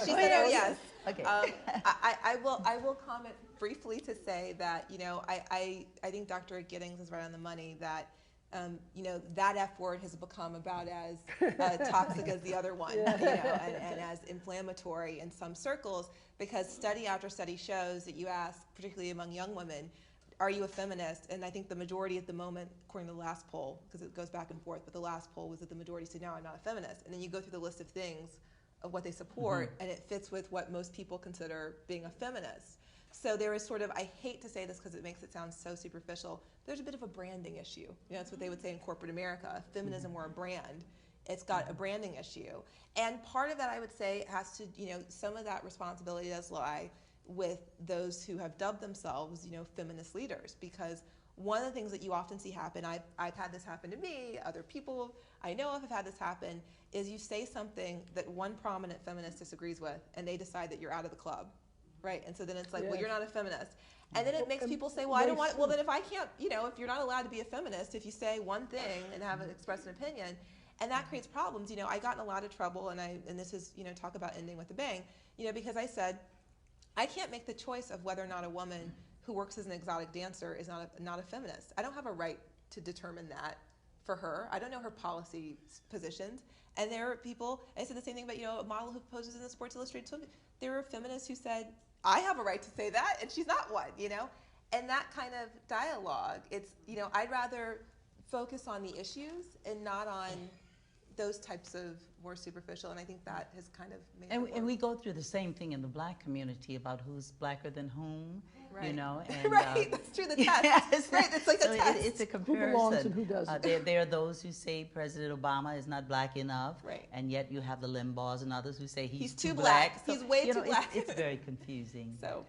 She said, "Oh yes." Okay. I will comment briefly to say that I think Dr. Giddings is right on the money that that F word has become about as toxic as the other one, and as inflammatory in some circles, because study after study shows that you ask, particularly among young women, are you a feminist? And I think the majority at the moment, according to the last poll, because it goes back and forth, but the last poll was that the majority said, no, I'm not a feminist. And then you go through the list of things of what they support, and it fits with what most people consider being a feminist. So there is sort of, I hate to say this because it makes it sound so superficial, there's a bit of a branding issue. That's what they would say in corporate America. If feminism were a brand, it's got a branding issue. And part of that, I would say, has to, some of that responsibility does lie with those who have dubbed themselves, feminist leaders. Because one of the things that you often see happen, I've had this happen to me, other people I know of have had this happen, is you say something that one prominent feminist disagrees with, and they decide that you're out of the club. Right, and so then it's like, well, you're not a feminist. And then it makes people say, well, I don't want, well, then if I can't, if you're not allowed to be a feminist, if you say one thing and have express an opinion, and that creates problems. I got in a lot of trouble, and this is, talk about ending with a bang, because I said, I can't make the choice of whether or not a woman who works as an exotic dancer is not a feminist. I don't have a right to determine that for her. I don't know her policy positions. And there are people, I said the same thing about, a model who poses in the Sports Illustrated swimsuit. There were feminists who said, I have a right to say that, and she's not one, And that kind of dialogue, it's, I'd rather focus on the issues and not on those types of more superficial, and I think that has kind of made and we go through the same thing in the Black community about who's blacker than whom, right. And, right, that's true, the test. Yes. Right, it's like so a test. It's a comparison. Who belongs and who doesn't. There are those who say President Obama is not black enough, right. And yet you have the Limbaughs and others who say he's too black. So, he's way too black. It's very confusing. So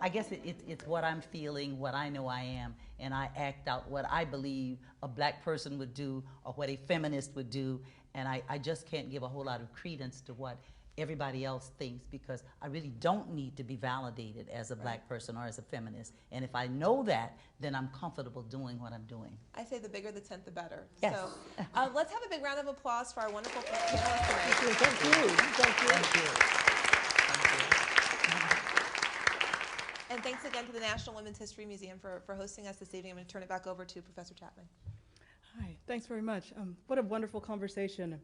I guess it's what I'm feeling, what I know I am, and I act out what I believe a black person would do or what a feminist would do. And I just can't give a whole lot of credence to what everybody else thinks, because I really don't need to be validated as a black person or as a feminist. And if I know that, then I'm comfortable doing what I'm doing. I say the bigger the tent, the better. Yes. So let's have a big round of applause for our wonderful panelists tonight. Thank you. Thank you. And thanks again to the National Women's History Museum for hosting us this evening. I'm going to turn it back over to Professor Chapman. Hi, thanks very much. What a wonderful conversation.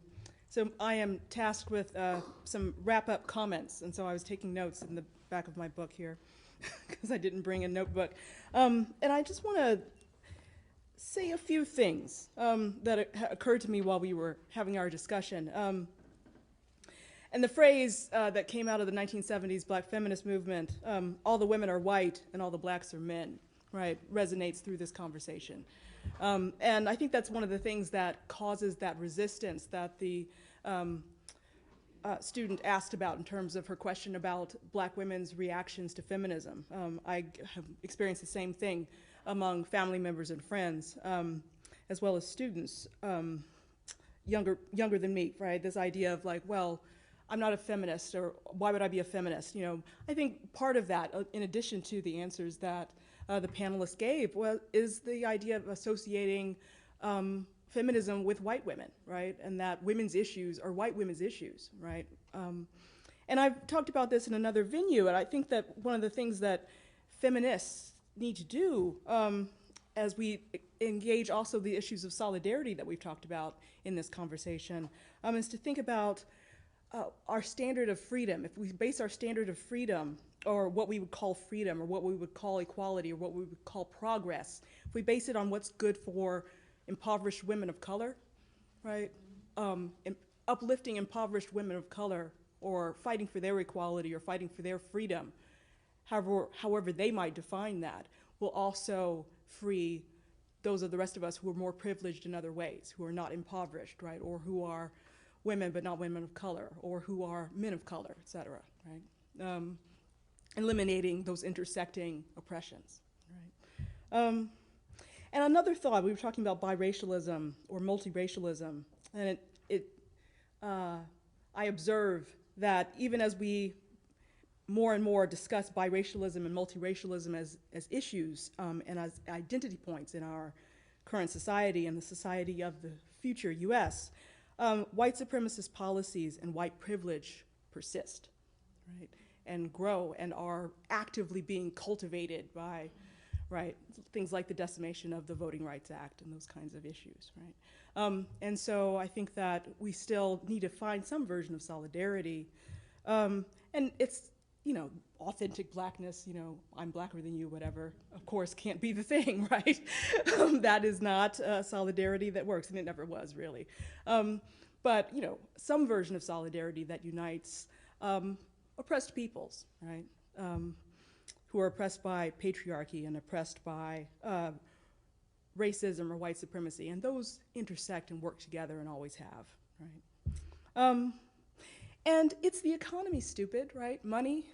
So I am tasked with some wrap-up comments, and so I was taking notes in the back of my book here because I didn't bring a notebook. And I just want to say a few things that occurred to me while we were having our discussion. And the phrase that came out of the 1970s Black feminist movement, all the women are white and all the blacks are men, right, resonates through this conversation. And I think that's one of the things that causes that resistance that the student asked about in terms of her question about black women's reactions to feminism. I have experienced the same thing among family members and friends, as well as students younger than me, right? This idea of like, well, I'm not a feminist, or why would I be a feminist? I think part of that, in addition to the answers that the panelists gave, is the idea of associating feminism with white women, right? And that women's issues are white women's issues, right? And I've talked about this in another venue, and I think that one of the things that feminists need to do as we engage also the issues of solidarity that we've talked about in this conversation is to think about our standard of freedom. If we base our standard of freedom, or what we would call freedom, or what we would call equality, or what we would call progress, if we base it on what's good for impoverished women of color, right? Uplifting impoverished women of color, or fighting for their equality, or fighting for their freedom, however they might define that, will also free those of the rest of us who are more privileged in other ways, who are not impoverished, right? Or who are women but not women of color, or who are men of color, et cetera, right? Eliminating those intersecting oppressions, right? And another thought, we were talking about biracialism or multiracialism, and I observe that even as we more and more discuss biracialism and multiracialism as issues and as identity points in our current society and the society of the future U.S., white supremacist policies and white privilege persist, right? And grow and are actively being cultivated by, right, things like the decimation of the Voting Rights Act and those kinds of issues, right? And so I think that we still need to find some version of solidarity. And it's, authentic blackness, I'm blacker than you, whatever, of course can't be the thing, right? That is not solidarity that works, and it never was really. But, some version of solidarity that unites oppressed peoples, right? who are oppressed by patriarchy and oppressed by racism or white supremacy, and those intersect and work together and always have, right? And it's the economy, stupid, right? Money,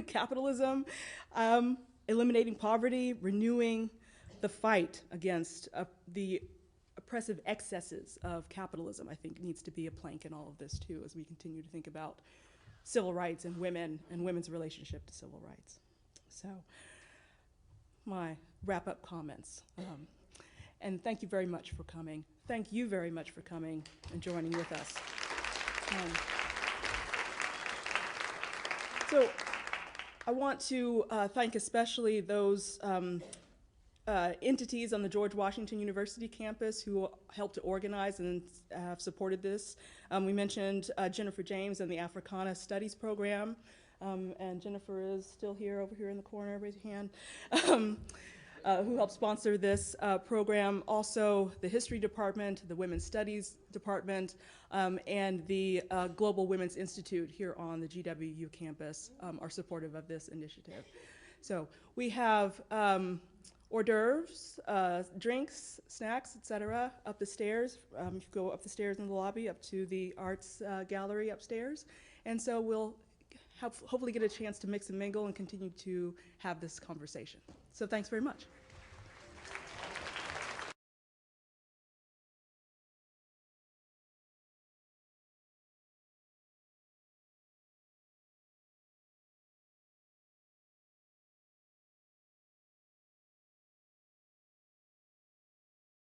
capitalism, eliminating poverty, renewing the fight against the oppressive excesses of capitalism, I think needs to be a plank in all of this too, as we continue to think about civil rights and women's relationship to civil rights. So, my wrap-up comments. And thank you very much for coming. Thank you very much for coming and joining with us. So I want to thank especially those entities on the George Washington University campus who helped to organize and have supported this. We mentioned Jennifer James and the Africana Studies program. And Jennifer is still here, over here in the corner, raise your hand, who helped sponsor this program. Also, the History Department, the Women's Studies Department, and the Global Women's Institute here on the GWU campus are supportive of this initiative. So we have hors d'oeuvres, drinks, snacks, etc. up the stairs. You go up the stairs in the lobby up to the arts gallery upstairs. And so we'll hopefully get a chance to mix and mingle and continue to have this conversation. So thanks very much.